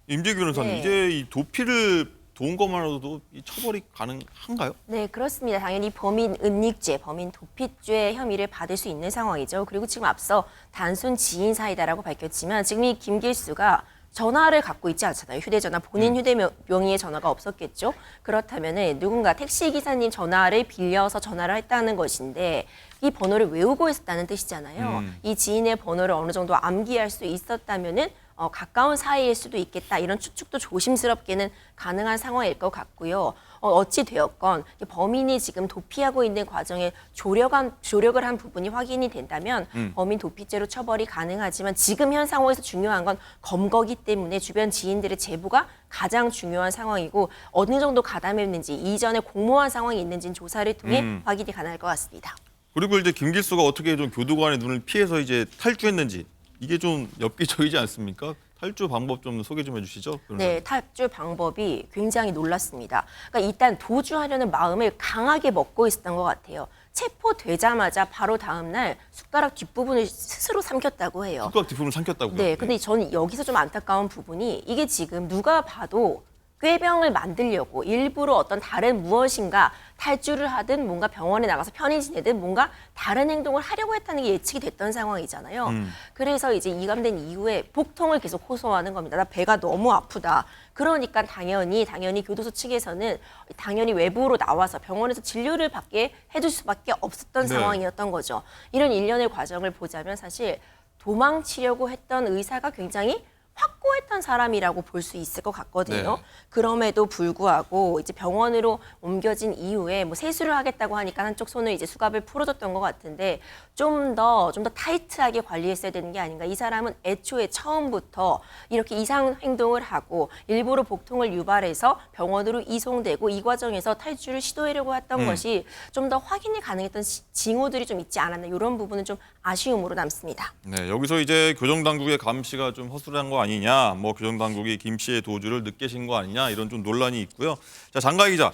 임재규 변호사님, 이제 이 도피를 도운 것만으로도 이 처벌이 가능한가요? 네, 그렇습니다. 당연히 범인 은닉죄, 범인 도피죄 혐의를 받을 수 있는 상황이죠. 그리고 지금 앞서 단순 지인 사이다라고 밝혔지만 지금 이 김길수가 전화를 갖고 있지 않잖아요. 휴대전화, 본인 휴대명의의 전화가 없었겠죠. 그렇다면 누군가 택시기사님 전화를 빌려서 전화를 했다는 것인데 이 번호를 외우고 있었다는 뜻이잖아요. 이 지인의 번호를 어느 정도 암기할 수 있었다면은 가까운 사이일 수도 있겠다. 이런 추측도 조심스럽게는 가능한 상황일 것 같고요. 어찌 되었건 범인이 지금 도피하고 있는 과정에 조력을 한 부분이 확인이 된다면 범인 도피죄로 처벌이 가능하지만 지금 현 상황에서 중요한 건 검거기 때문에 주변 지인들의 제보가 가장 중요한 상황이고 어느 정도 가담했는지 이전에 공모한 상황이 있는지는 조사를 통해 확인이 가능할 것 같습니다. 그리고 이제 김길수가 어떻게 좀 교도관의 눈을 피해서 이제 탈주했는지 이게 좀 엽기적이지 않습니까? 탈주 방법 좀 소개 좀 해주시죠. 네, 탈주 방법이 굉장히 놀랐습니다. 그러니까 일단 도주하려는 마음을 강하게 먹고 있었던 것 같아요. 체포되자마자 바로 다음 날 숟가락 뒷부분을 스스로 삼켰다고 해요. 숟가락 뒷부분을 삼켰다고요? 네, 근데 저는 여기서 좀 안타까운 부분이 이게 지금 누가 봐도 꾀병을 만들려고 일부러 어떤 다른 무엇인가 탈주를 하든 뭔가 병원에 나가서 편히 지내든 뭔가 다른 행동을 하려고 했다는 게 예측이 됐던 상황이잖아요. 그래서 이제 이감된 이후에 복통을 계속 호소하는 겁니다. 나 배가 너무 아프다. 그러니까 당연히 교도소 측에서는 당연히 외부로 나와서 병원에서 진료를 받게 해줄 수밖에 없었던 네. 상황이었던 거죠. 이런 일련의 과정을 보자면 사실 도망치려고 했던 의사가 굉장히 확고했던 사람이라고 볼 수 있을 것 같거든요. 네. 그럼에도 불구하고 이제 병원으로 옮겨진 이후에 뭐 세수를 하겠다고 하니까 한쪽 손을 이제 수갑을 풀어줬던 것 같은데 좀 더 타이트하게 관리했어야 되는 게 아닌가. 이 사람은 애초에 처음부터 이렇게 이상 행동을 하고 일부러 복통을 유발해서 병원으로 이송되고 이 과정에서 탈주를 시도하려고 했던 것이 좀 더 확인이 가능했던 징후들이 좀 있지 않았나. 이런 부분은 좀 아쉬움으로 남습니다. 네, 여기서 이제 교정당국의 감시가 좀 허술한 거 아니냐, 뭐 교정당국이 김 씨의 도주를 늦게 신 거 아니냐 이런 좀 논란이 있고요. 자, 장가희 기자,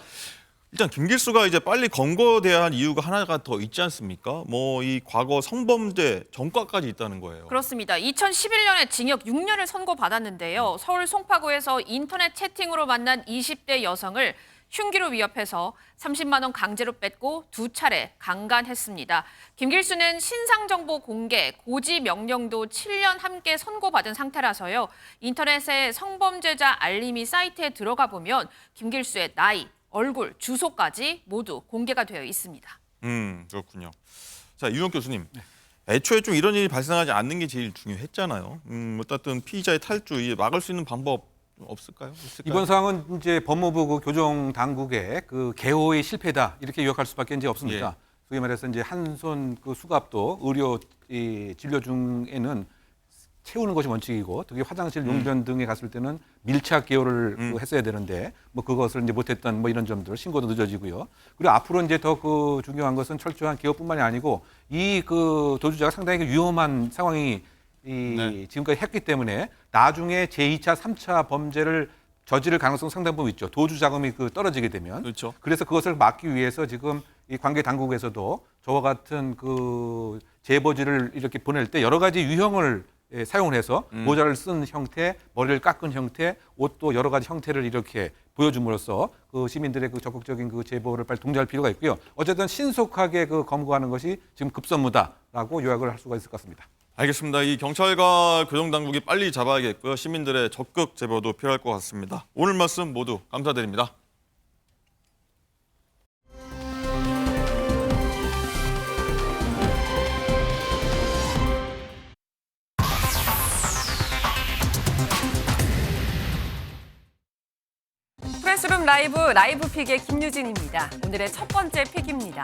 일단 김길수가 이제 빨리 검거돼야 한 이유가 하나가 더 있지 않습니까? 뭐 이 과거 성범죄 전과까지 있다는 거예요. 그렇습니다. 2011년에 징역 6년을 선고받았는데요. 서울 송파구에서 인터넷 채팅으로 만난 20대 여성을 흉기로 위협해서 30만 원 강제로 뺏고 2차례 강간했습니다. 김길수는 신상정보 공개, 고지 명령도 7년 함께 선고받은 상태라서요. 인터넷에 성범죄자 알림이 사이트에 들어가 보면 김길수의 나이, 얼굴, 주소까지 모두 공개가 되어 있습니다. 그렇군요. 자, 유영 교수님. 애초에 좀 이런 일이 발생하지 않는 게 제일 중요했잖아요. 어쨌든 피의자의 탈주 막을 수 있는 방법 없을까요? 있을까요? 이번 상황은 이제 법무부 그 교정 당국의 그 개호의 실패다 이렇게 요약할 수밖에 이제 없습니다. 예. 소위 말해서 이제 한 손 그 수갑도 의료 이 진료 중에는 채우는 것이 원칙이고, 특히 화장실 용변 등에 갔을 때는 밀착 개호를 그 했어야 되는데 뭐 그것을 이제 못했던 뭐 이런 점들 신고도 늦어지고요. 그리고 앞으로 이제 더 그 중요한 것은 철저한 개호뿐만이 아니고 이 그 도주자가 상당히 그 위험한 상황이 지금까지 했기 때문에 나중에 제2차, 3차 범죄를 저지를 가능성 상당 부분 있죠. 도주 자금이 그 떨어지게 되면. 그렇죠. 그래서 그것을 막기 위해서 지금 이 관계 당국에서도 저와 같은 그 제보지를 이렇게 보낼 때 여러 가지 유형을 사용을 해서 모자를 쓴 형태, 머리를 깎은 형태, 옷도 여러 가지 형태를 이렇게 보여줌으로써 그 시민들의 그 적극적인 그 제보를 빨리 통제할 필요가 있고요. 어쨌든 신속하게 그 검거하는 것이 지금 급선무다라고 요약을 할 수가 있을 것 같습니다. 알겠습니다. 이 경찰과 교정당국이 빨리 잡아야겠고요. 시민들의 적극 제보도 필요할 것 같습니다. 오늘 말씀 모두 감사드립니다. 프레스룸 라이브 픽의 김유진입니다. 오늘의 첫 번째 픽입니다.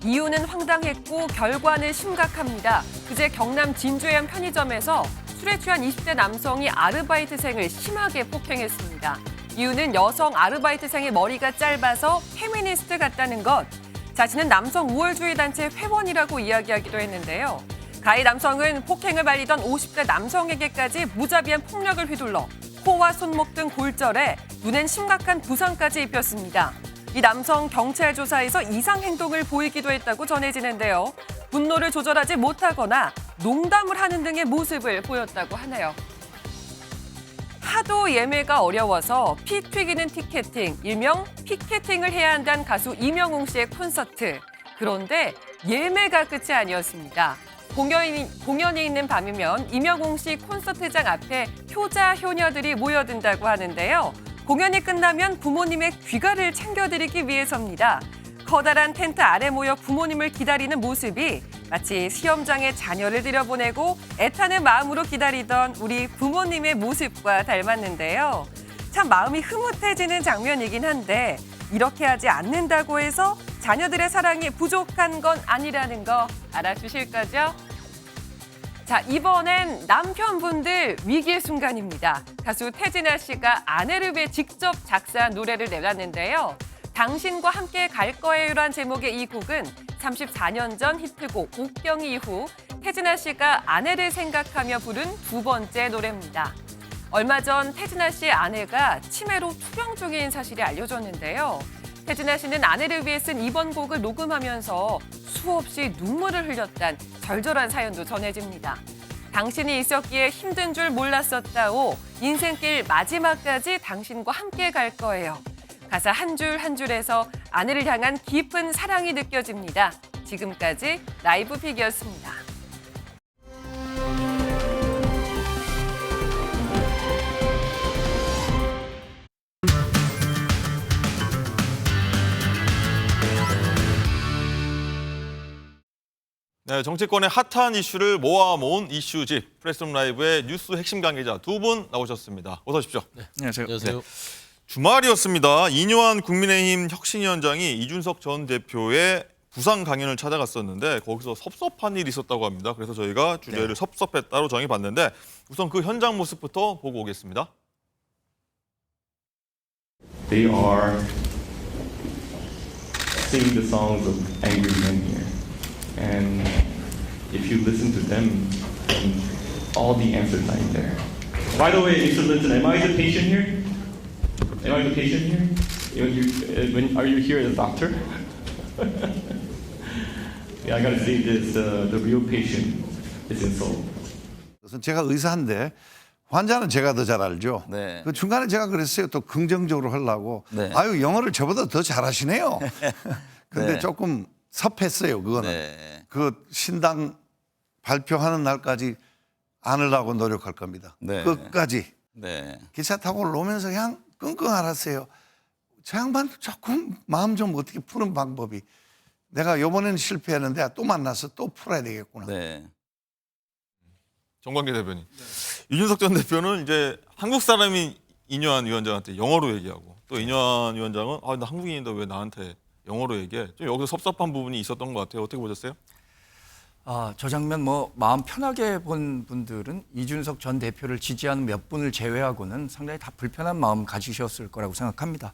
이유는 황당했고 결과는 심각합니다. 그제 경남 진주의 한 편의점에서 술에 취한 20대 남성이 아르바이트생을 심하게 폭행했습니다. 이유는 여성 아르바이트생의 머리가 짧아서 페미니스트 같다는 것. 자신은 남성 우월주의 단체 회원이라고 이야기하기도 했는데요. 가해 남성은 폭행을 말리던 50대 남성에게까지 무자비한 폭력을 휘둘러 코와 손목 등 골절에 눈엔 심각한 부상까지 입혔습니다. 이 남성 경찰 조사에서 이상 행동을 보이기도 했다고 전해지는데요. 분노를 조절하지 못하거나 농담을 하는 등의 모습을 보였다고 하네요. 하도 예매가 어려워서 피 튀기는 티켓팅, 일명 피켓팅을 해야 한다는 가수 이명웅 씨의 콘서트. 그런데 예매가 끝이 아니었습니다. 공연이 있는 밤이면 이명웅 씨 콘서트장 앞에 효자, 효녀들이 모여든다고 하는데요. 공연이 끝나면 부모님의 귀가를 챙겨드리기 위해서입니다. 커다란 텐트 아래 모여 부모님을 기다리는 모습이 마치 시험장에 자녀를 들여보내고 애타는 마음으로 기다리던 우리 부모님의 모습과 닮았는데요. 참 마음이 흐뭇해지는 장면이긴 한데 이렇게 하지 않는다고 해서 자녀들의 사랑이 부족한 건 아니라는 거 알아주실 거죠? 자, 이번엔 남편분들 위기의 순간입니다. 가수 태진아 씨가 아내를 위해 직접 작사한 노래를 내놨는데요. 당신과 함께 갈 거예요란 제목의 이 곡은 34년 전 히트곡 옥경이 이후 태진아 씨가 아내를 생각하며 부른 두 번째 노래입니다. 얼마 전 태진아 씨의 아내가 치매로 투병 중인 사실이 알려졌는데요. 태진아 씨는 아내를 위해 쓴 이번 곡을 녹음하면서 수없이 눈물을 흘렸다는 절절한 사연도 전해집니다. 당신이 있었기에 힘든 줄 몰랐었다오. 인생길 마지막까지 당신과 함께 갈 거예요. 가사 한 줄 한 줄에서 아내를 향한 깊은 사랑이 느껴집니다. 지금까지 라이브 픽이었습니다. 네, 정치권의 핫한 이슈를 모아모은 이슈집 프레스룸 라이브의 뉴스 핵심 관계자 두 분 나오셨습니다. 어서 오십시오. 네, 안녕하세요. 안녕하세요. 주말이었습니다. 이뇨한 국민의힘 혁신위원장이 이준석 전 대표의 부산 강연을 찾아갔었는데 거기서 섭섭한 일이 있었다고 합니다. 그래서 저희가 주제를 섭섭했다로 정해봤는데 우선 그 현장 모습부터 보고 오겠습니다. They are singing the songs of angry men here. And if you listen to them, then all the answers are in there. By the way, Mr. Linton, am I the patient here? Am I the patient here? Are you here as a doctor? Yeah, I gotta say this, the real patient is in Seoul. 우선 제가 의사인데 환자는 제가 더 잘 알죠. 네. 그 중간에 제가 그랬어요. 또 긍정적으로 하려고. 네. 아유, 영어를 저보다 더 잘하시네요. 근데 네. 조금 섭했어요, 그거는. 네. 그 신당 발표하는 날까지 안으려고 노력할 겁니다. 네. 끝까지. 네. 기차 타고 올라오면서 그냥 끙끙 앓았어요. 저 양반도 조금 마음 좀 어떻게 푸는 방법이. 내가 이번에는 실패했는데 또 만나서 또 풀어야 되겠구나. 네. 정관계 대변인. 이준석 전 대표는 이제 한국 사람인 이뇨한 위원장한테 영어로 얘기하고 또 이뇨한 위원장은 나 한국인인데 왜 나한테 영어로 얘기해? 좀 여기서 섭섭한 부분이 있었던 것 같아요. 어떻게 보셨어요? 저 장면 뭐 마음 편하게 본 분들은 이준석 전 대표를 지지하는 몇 분을 제외하고는 상당히 다 불편한 마음 가지셨을 거라고 생각합니다.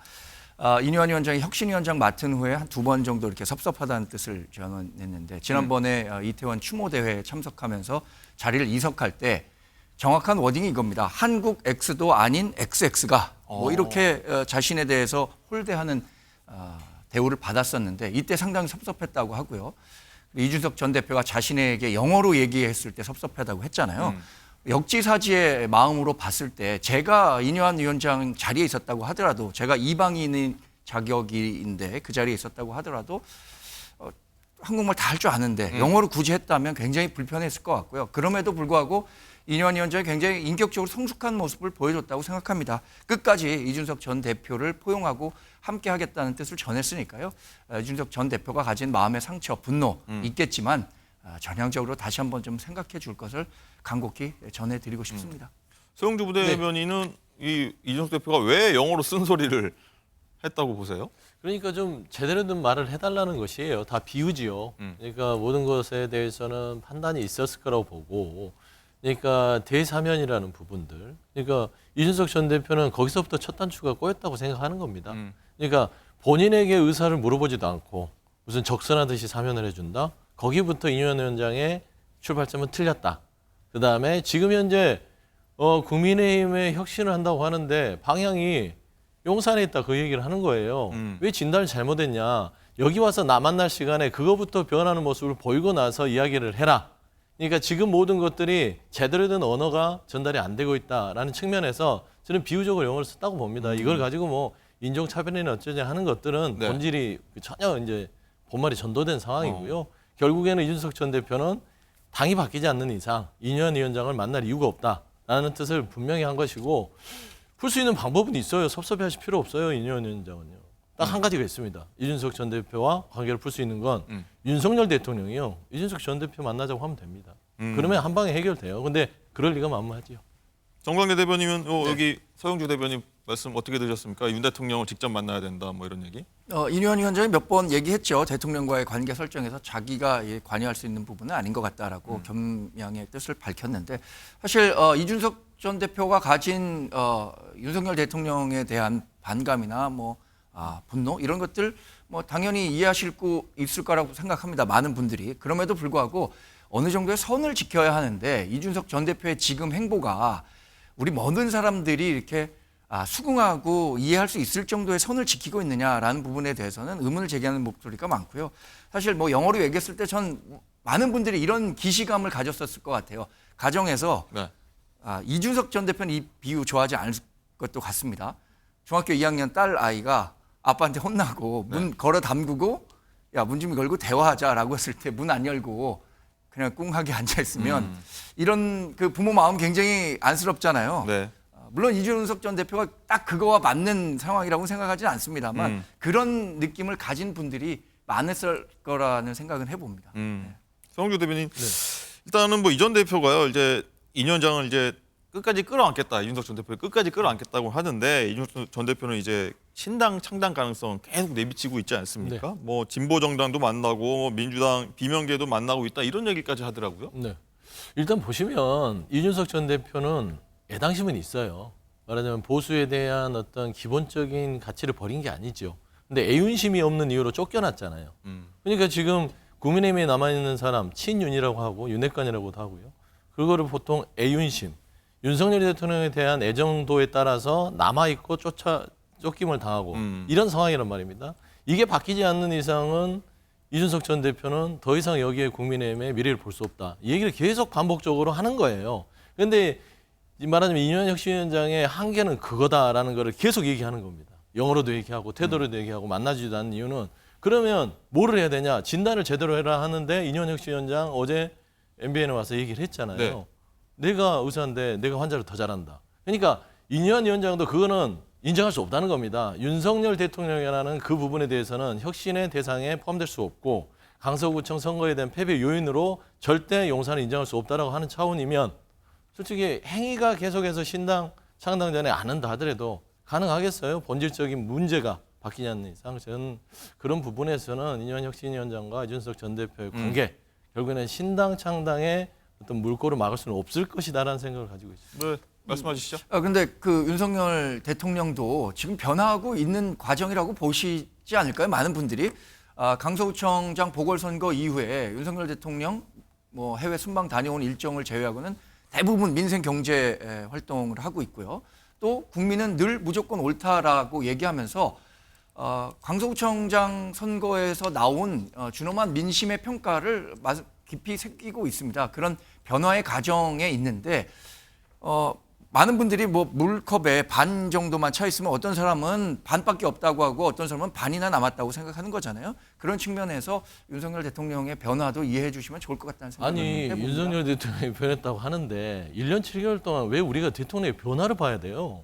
이뇨한 위원장이 혁신위원장 맡은 후에 한 2번 정도 이렇게 섭섭하다는 뜻을 전했는데 지난번에 이태원 추모 대회에 참석하면서 자리를 이석할 때 정확한 워딩이 이겁니다. 한국 X도 아닌 XX가 뭐 이렇게 자신에 대해서 홀대하는 대우를 받았었는데 이때 상당히 섭섭했다고 하고요. 이준석 전 대표가 자신에게 영어로 얘기했을 때 섭섭하다고 했잖아요. 역지사지의 마음으로 봤을 때 제가 이뇨한 위원장 자리에 있었다고 하더라도 제가 이방인인 자격인데 그 자리에 있었다고 하더라도 한국말 다 할 줄 아는데 영어로 굳이 했다면 굉장히 불편했을 것 같고요. 그럼에도 불구하고 이뇨한 위원장이 굉장히 인격적으로 성숙한 모습을 보여줬다고 생각합니다. 끝까지 이준석 전 대표를 포용하고 함께 하겠다는 뜻을 전했으니까요. 이준석 전 대표가 가진 마음의 상처, 분노 있겠지만 전향적으로 다시 한번 좀 생각해 줄 것을 간곡히 전해드리고 싶습니다. 서영주 부대변인은 이준석 대표가 왜 영어로 쓴소리를 했다고 보세요? 그러니까 좀 제대로 된 말을 해달라는 것이에요. 다 비유지요. 그러니까 모든 것에 대해서는 판단이 있었을 거라고 보고 그러니까 대사면이라는 부분들. 그러니까 이준석 전 대표는 거기서부터 첫 단추가 꼬였다고 생각하는 겁니다. 그러니까 본인에게 의사를 물어보지도 않고 무슨 적선하듯이 사면을 해준다. 거기부터 이뇨한 위원장의 출발점은 틀렸다. 그다음에 지금 현재 국민의힘의 혁신을 한다고 하는데 방향이 용산에 있다 그 얘기를 하는 거예요. 왜 진단을 잘못했냐. 여기 와서 나 만날 시간에 그거부터 변하는 모습을 보이고 나서 이야기를 해라. 그러니까 지금 모든 것들이 제대로 된 언어가 전달이 안 되고 있다라는 측면에서 저는 비유적으로 영어를 썼다고 봅니다. 이걸 가지고 뭐 인종차별이나 어쩌냐 하는 것들은 본질이 전혀 이제 본말이 전도된 상황이고요. 결국에는 이준석 전 대표는 당이 바뀌지 않는 이상 이뇨한 위원장을 만날 이유가 없다라는 뜻을 분명히 한 것이고 풀 수 있는 방법은 있어요. 섭섭해하실 필요 없어요. 이뇨한 위원장은요. 딱 한 가지가 있습니다. 이준석 전 대표와 관계를 풀 수 있는 건 윤석열 대통령이요. 이준석 전 대표 만나자고 하면 됩니다. 그러면 한 방에 해결돼요. 근데 그럴 리가 만무하지요. 정관계 대변인은 여기 서영주 대변인 말씀 어떻게 들으셨습니까? 윤 대통령을 직접 만나야 된다 뭐 이런 얘기? 이뇨한 위원장이 몇 번 얘기했죠. 대통령과의 관계 설정에서 자기가 관여할 수 있는 부분은 아닌 것 같다라고 겸양의 뜻을 밝혔는데 사실 이준석 전 대표가 가진 윤석열 대통령에 대한 반감이나 분노 이런 것들 당연히 이해하실 수 있을 거라고 생각합니다. 많은 분들이. 그럼에도 불구하고 어느 정도의 선을 지켜야 하는데 이준석 전 대표의 지금 행보가 우리 모든 사람들이 이렇게 수긍하고 이해할 수 있을 정도의 선을 지키고 있느냐라는 부분에 대해서는 의문을 제기하는 목소리가 많고요. 사실 영어로 얘기했을 때 전 많은 분들이 이런 기시감을 가졌었을 것 같아요. 가정에서 네. 이준석 전 대표는 이 비유 좋아하지 않을 것도 같습니다. 중학교 2학년 딸 아이가 아빠한테 혼나고 문 걸어 담그고 야, 문 좀 걸고 대화하자라고 했을 때 문 안 열고 그냥 꿍하게 앉아 있으면 이런 그 부모 마음 굉장히 안쓰럽잖아요. 네. 물론 이준석 전 대표가 딱 그거와 맞는 상황이라고 생각하지는 않습니다만 그런 느낌을 가진 분들이 많았을 거라는 생각은 해봅니다. 성주 대변인, 일단은 뭐 이 전 대표가요, 이제 2년장을 이제 끝까지 끌어안겠다, 이준석 전 대표를 끝까지 끌어안겠다고 하는데 이준석 전 대표는 이제 신당 창당 가능성 계속 내비치고 있지 않습니까? 뭐 진보 정당도 만나고 민주당 비명계도 만나고 있다 이런 얘기까지 하더라고요. 네. 일단 보시면 이준석 전 대표는 애당심은 있어요. 말하자면 보수에 대한 어떤 기본적인 가치를 버린 게 아니죠. 근데 애윤심이 없는 이유로 쫓겨났잖아요. 그러니까 지금 국민의힘에 남아있는 사람 친윤이라고 하고 윤핵관이라고도 하고요. 그거를 보통 애윤심, 윤석열 대통령에 대한 애정도에 따라서 남아있고 쫓김을 당하고 이런 상황이란 말입니다. 이게 바뀌지 않는 이상은 이준석 전 대표는 더 이상 여기에 국민의힘의 미래를 볼 수 없다. 이 얘기를 계속 반복적으로 하는 거예요. 그런데 말하자면 이준석 혁신위원장의 한계는 그거다라는 거를 계속 얘기하는 겁니다. 영어로도 얘기하고 태도로도 얘기하고 만나지도 않는 이유는 그러면 뭐를 해야 되냐. 진단을 제대로 해라 하는데 이준석 혁신위원장 어제 MBN에 와서 얘기를 했잖아요. 네. 내가 의사인데 내가 환자를 더 잘한다. 그러니까 이준석 위원장도 그거는 인정할 수 없다는 겁니다. 윤석열 대통령이라는 그 부분에 대해서는 혁신의 대상에 포함될 수 없고 강서구청 선거에 대한 패배 요인으로 절대 용산을 인정할 수 없다라고 하는 차원이면 솔직히 행위가 계속해서 신당 창당 전에 안 한다 하더라도 가능하겠어요? 본질적인 문제가 바뀌지 않는 이상 저는 그런 부분에서는 이준석 혁신위원장과 이준석 전 대표의 관계 결국에는 신당 창당의 어떤 물꼬를 막을 수는 없을 것이다라는 생각을 가지고 있습니다. 네, 말씀하시죠. 근데 그 윤석열 대통령도 지금 변화하고 있는 과정이라고 보시지 않을까요? 많은 분들이 강서구청장 보궐선거 이후에 윤석열 대통령 뭐 해외 순방 다녀온 일정을 제외하고는 대부분 민생 경제 활동을 하고 있고요. 또 국민은 늘 무조건 옳다라고 얘기하면서 강서구청장 선거에서 나온 준엄한 민심의 평가를 깊이 새기고 있습니다. 그런 변화의 과정에 있는데 많은 분들이 뭐 물컵에 반 정도만 차 있으면 어떤 사람은 반밖에 없다고 하고 어떤 사람은 반이나 남았다고 생각하는 거잖아요. 그런 측면에서 윤석열 대통령의 변화도 이해해 주시면 좋을 것 같다는 생각을 해봅니다. 아니 윤석열 대통령이 변했다고 하는데 1년 7개월 동안 왜 우리가 대통령의 변화를 봐야 돼요?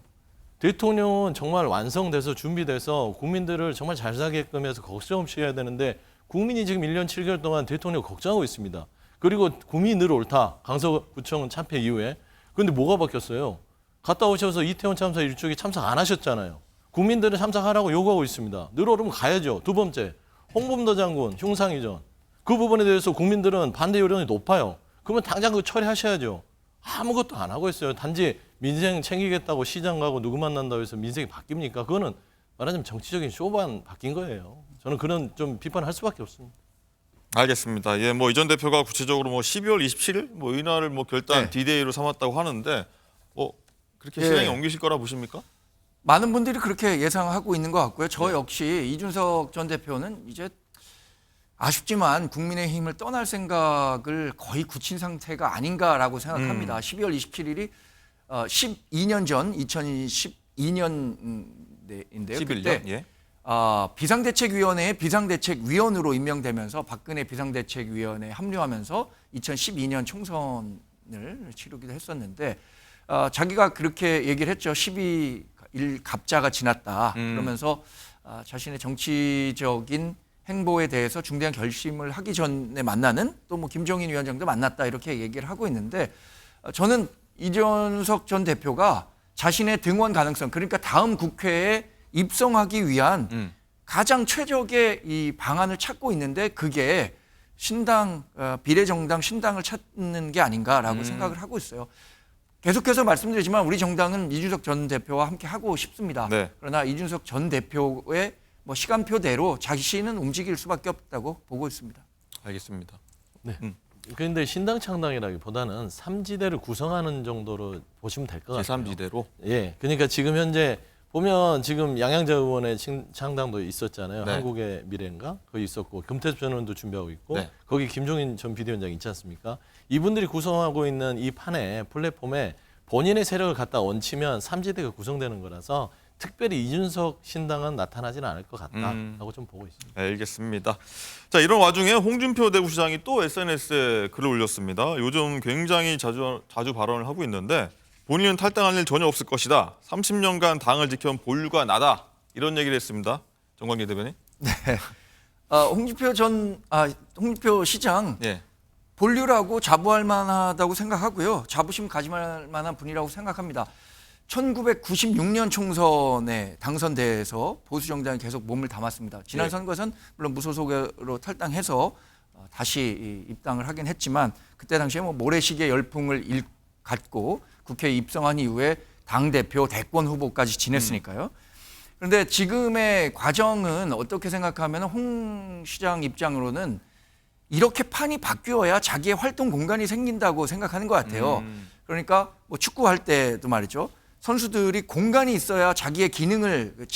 대통령은 정말 완성돼서 준비돼서 국민들을 정말 잘 살게끔 해서 걱정 없이 해야 되는데 국민이 지금 1년 7개월 동안 대통령을 걱정하고 있습니다. 그리고 국민이 늘 옳다. 강서구청 참패 이후에. 그런데 뭐가 바뀌었어요? 갔다 오셔서 이태원 참사 일주기 참석 안 하셨잖아요. 국민들은 참석하라고 요구하고 있습니다. 늘 오르면 가야죠. 두 번째, 홍범도 장군 흉상 이전. 그 부분에 대해서 국민들은 반대 여론이 높아요. 그러면 당장 그거 처리하셔야죠. 아무것도 안 하고 있어요. 단지 민생 챙기겠다고 시장 가고 누구 만난다고 해서 민생이 바뀝니까? 그거는 말하자면 정치적인 쇼만 바뀐 거예요. 저는 그런 좀 비판을 할 수밖에 없습니다. 알겠습니다. 예, 뭐 이 전 대표가 구체적으로 뭐 12월 27일 뭐 이날을 뭐 결단 D-Day로 삼았다고 하는데 그렇게 실행에 옮기실 거라 보십니까? 많은 분들이 그렇게 예상하고 있는 것 같고요. 저 역시 이준석 전 대표는 이제 아쉽지만 국민의힘을 떠날 생각을 거의 굳힌 상태가 아닌가라고 생각합니다. 12월 27일이 12년 전 2012년인데요. 11년? 그때 예. 비상대책위원회의 비상대책위원으로 임명되면서 박근혜 비상대책위원회에 합류하면서 2012년 총선을 치르기도 했었는데 자기가 그렇게 얘기를 했죠. 12일 갑자가 지났다. 그러면서 자신의 정치적인 행보에 대해서 중대한 결심을 하기 전에 만나는 또 뭐 김종인 위원장도 만났다 이렇게 얘기를 하고 있는데 저는 이준석 전 대표가 자신의 등원 가능성 그러니까 다음 국회에 입성하기 위한 가장 최적의 이 방안을 찾고 있는데 그게 비례정당 신당을 찾는 게 아닌가라고 생각을 하고 있어요. 계속해서 말씀드리지만 우리 정당은 이준석 전 대표와 함께 하고 싶습니다. 네. 그러나 이준석 전 대표의 뭐 시간표대로 자신은 움직일 수밖에 없다고 보고 있습니다. 알겠습니다. 네. 그런데 신당 창당이라기보다는 3지대를 구성하는 정도로 보시면 될 것 같아요. 제3지대로? 예. 그러니까 지금 현재 보면 지금 양양자 의원의 창당도 있었잖아요. 네. 한국의 미래인가? 거기 있었고 금태섭 전 의원도 준비하고 있고 네. 거기 김종인 전 비대위원장 있지 않습니까? 이분들이 구성하고 있는 이 판에 플랫폼에 본인의 세력을 갖다 얹히면 삼지대가 구성되는 거라서 특별히 이준석 신당은 나타나지는 않을 것 같다라고 좀 보고 있습니다. 알겠습니다. 자, 이런 와중에 홍준표 대구시장이 또 SNS에 글을 올렸습니다. 요즘 굉장히 자주 발언을 하고 있는데 본인은 탈당할 일 전혀 없을 것이다. 30년간 당을 지켜온 본류가 나다. 이런 얘기를 했습니다. 정광기 대변인. 네. 홍준표 시장 예. 본류라고 자부할 만하다고 생각하고요. 자부심 가짐할 만한 분이라고 생각합니다. 1996년 총선에 당선돼서 보수정당에 계속 몸을 담았습니다. 지난 예. 선거에서는 물론 무소속으로 탈당해서 다시 입당을 하긴 했지만 그때 당시에 뭐 모래시계 열풍을 갖고 국회에 입성한 이후에 당대표 대권 후보까지 지냈으니까요. 그런데 지금의 과정은 어떻게 생각하면 홍 시장 입장으로는 이렇게 판이 바뀌어야 자기의 활동 공간이 생긴다고 생각하는 것 같아요. 그러니까 뭐 축구할 때도 말이죠. 선수들이 공간이 있어야 자기의 기능을,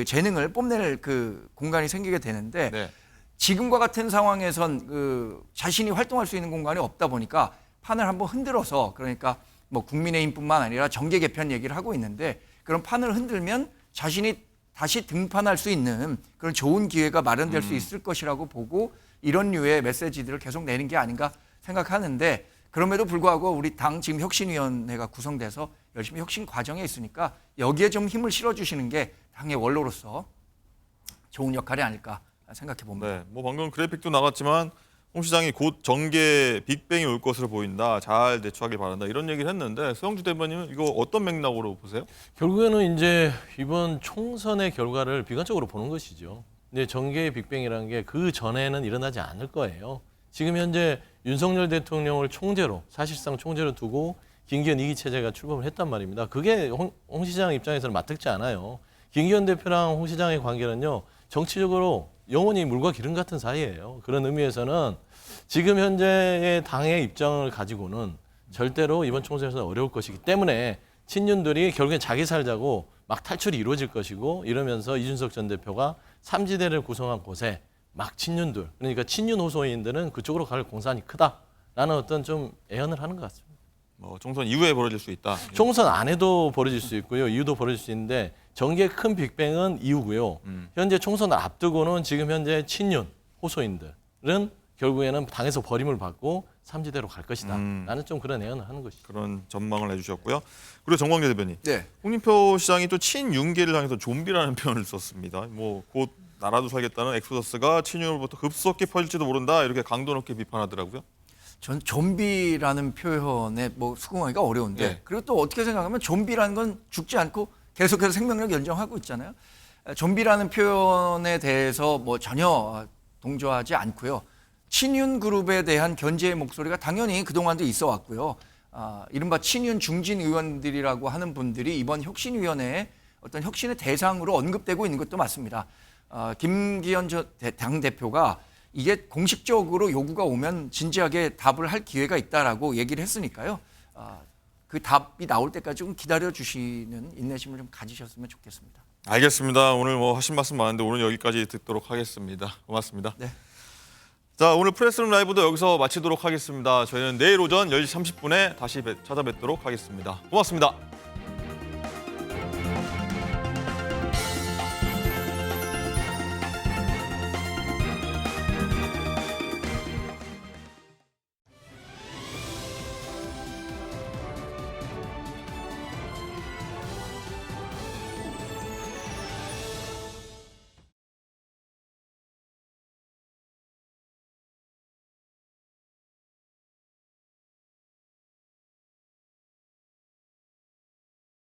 재능을 뽐낼 그 공간이 생기게 되는데 네. 지금과 같은 상황에선 자신이 활동할 수 있는 공간이 없다 보니까 판을 한번 흔들어서 그러니까 뭐 국민의힘뿐만 아니라 정계 개편 얘기를 하고 있는데 그런 판을 흔들면 자신이 다시 등판할 수 있는 그런 좋은 기회가 마련될 수 있을 것이라고 보고 이런 류의 메시지들을 계속 내는 게 아닌가 생각하는데 그럼에도 불구하고 우리 당 지금 혁신위원회가 구성돼서 열심히 혁신 과정에 있으니까 여기에 좀 힘을 실어주시는 게 당의 원로로서 좋은 역할이 아닐까 생각해 봅니다. 네, 뭐 방금 그래픽도 나갔지만 홍 시장이 곧 정계 빅뱅이 올 것으로 보인다. 잘 대처하길 바란다. 이런 얘기를 했는데 수영주 대변인은 이거 어떤 맥락으로 보세요? 결국에는 이제 이번 총선의 결과를 비관적으로 보는 것이죠. 근데 정계의 빅뱅이라는 게 그 전에는 일어나지 않을 거예요. 지금 현재 윤석열 대통령을 총재로 사실상 총재로 두고 김기현 2기 체제가 출범을 했단 말입니다. 그게 홍 시장 입장에서는 맞득지 않아요. 김기현 대표랑 홍 시장의 관계는요. 정치적으로 영원히 물과 기름 같은 사이예요. 그런 의미에서는 지금 현재의 당의 입장을 가지고는 절대로 이번 총선에서는 어려울 것이기 때문에 친윤들이 결국엔 자기 살자고 막 탈출이 이루어질 것이고 이러면서 이준석 전 대표가 삼지대를 구성한 곳에 막 친윤들, 그러니까 친윤 호소인들은 그쪽으로 갈 공산이 크다라는 어떤 좀 애언을 하는 것 같습니다. 뭐 총선 이후에 벌어질 수 있다. 총선 안에도 벌어질 수 있고요. 이후도 벌어질 수 있는데 정계의 큰 빅뱅은 이후고요. 현재 총선을 앞두고는 지금 현재 친윤 호소인들은 결국에는 당에서 버림을 받고 삼지대로 갈 것이다. 나는 좀 그런 애언을 하는 것이죠. 그런 전망을 해주셨고요. 그리고 정광재 대변인. 네. 홍준표 시장이 또 친윤계를 향해서 좀비라는 표현을 썼습니다. 뭐 곧 나라도 살겠다는 엑소더스가 친윤으로부터 급속히 퍼질지도 모른다. 이렇게 강도 높게 비판하더라고요. 전 좀비라는 표현에 뭐 수긍하기가 어려운데 네. 그리고 또 어떻게 생각하면 좀비라는 건 죽지 않고 계속해서 생명력 연장하고 있잖아요. 좀비라는 표현에 대해서 뭐 전혀 동조하지 않고요. 친윤 그룹에 대한 견제의 목소리가 당연히 그동안도 있어 왔고요. 이른바 친윤 중진 의원들이라고 하는 분들이 이번 혁신위원회에 어떤 혁신의 대상으로 언급되고 있는 것도 맞습니다. 김기현 당대표가 이게 공식적으로 요구가 오면 진지하게 답을 할 기회가 있다라고 얘기를 했으니까요. 그 답이 나올 때까지 좀 기다려주시는 인내심을 좀 가지셨으면 좋겠습니다. 알겠습니다. 오늘 뭐 하신 말씀 많은데 오늘 여기까지 듣도록 하겠습니다. 고맙습니다. 네. 자, 오늘 프레스룸 라이브도 여기서 마치도록 하겠습니다. 저희는 내일 오전 10시 30분에 다시 찾아뵙도록 하겠습니다. 고맙습니다.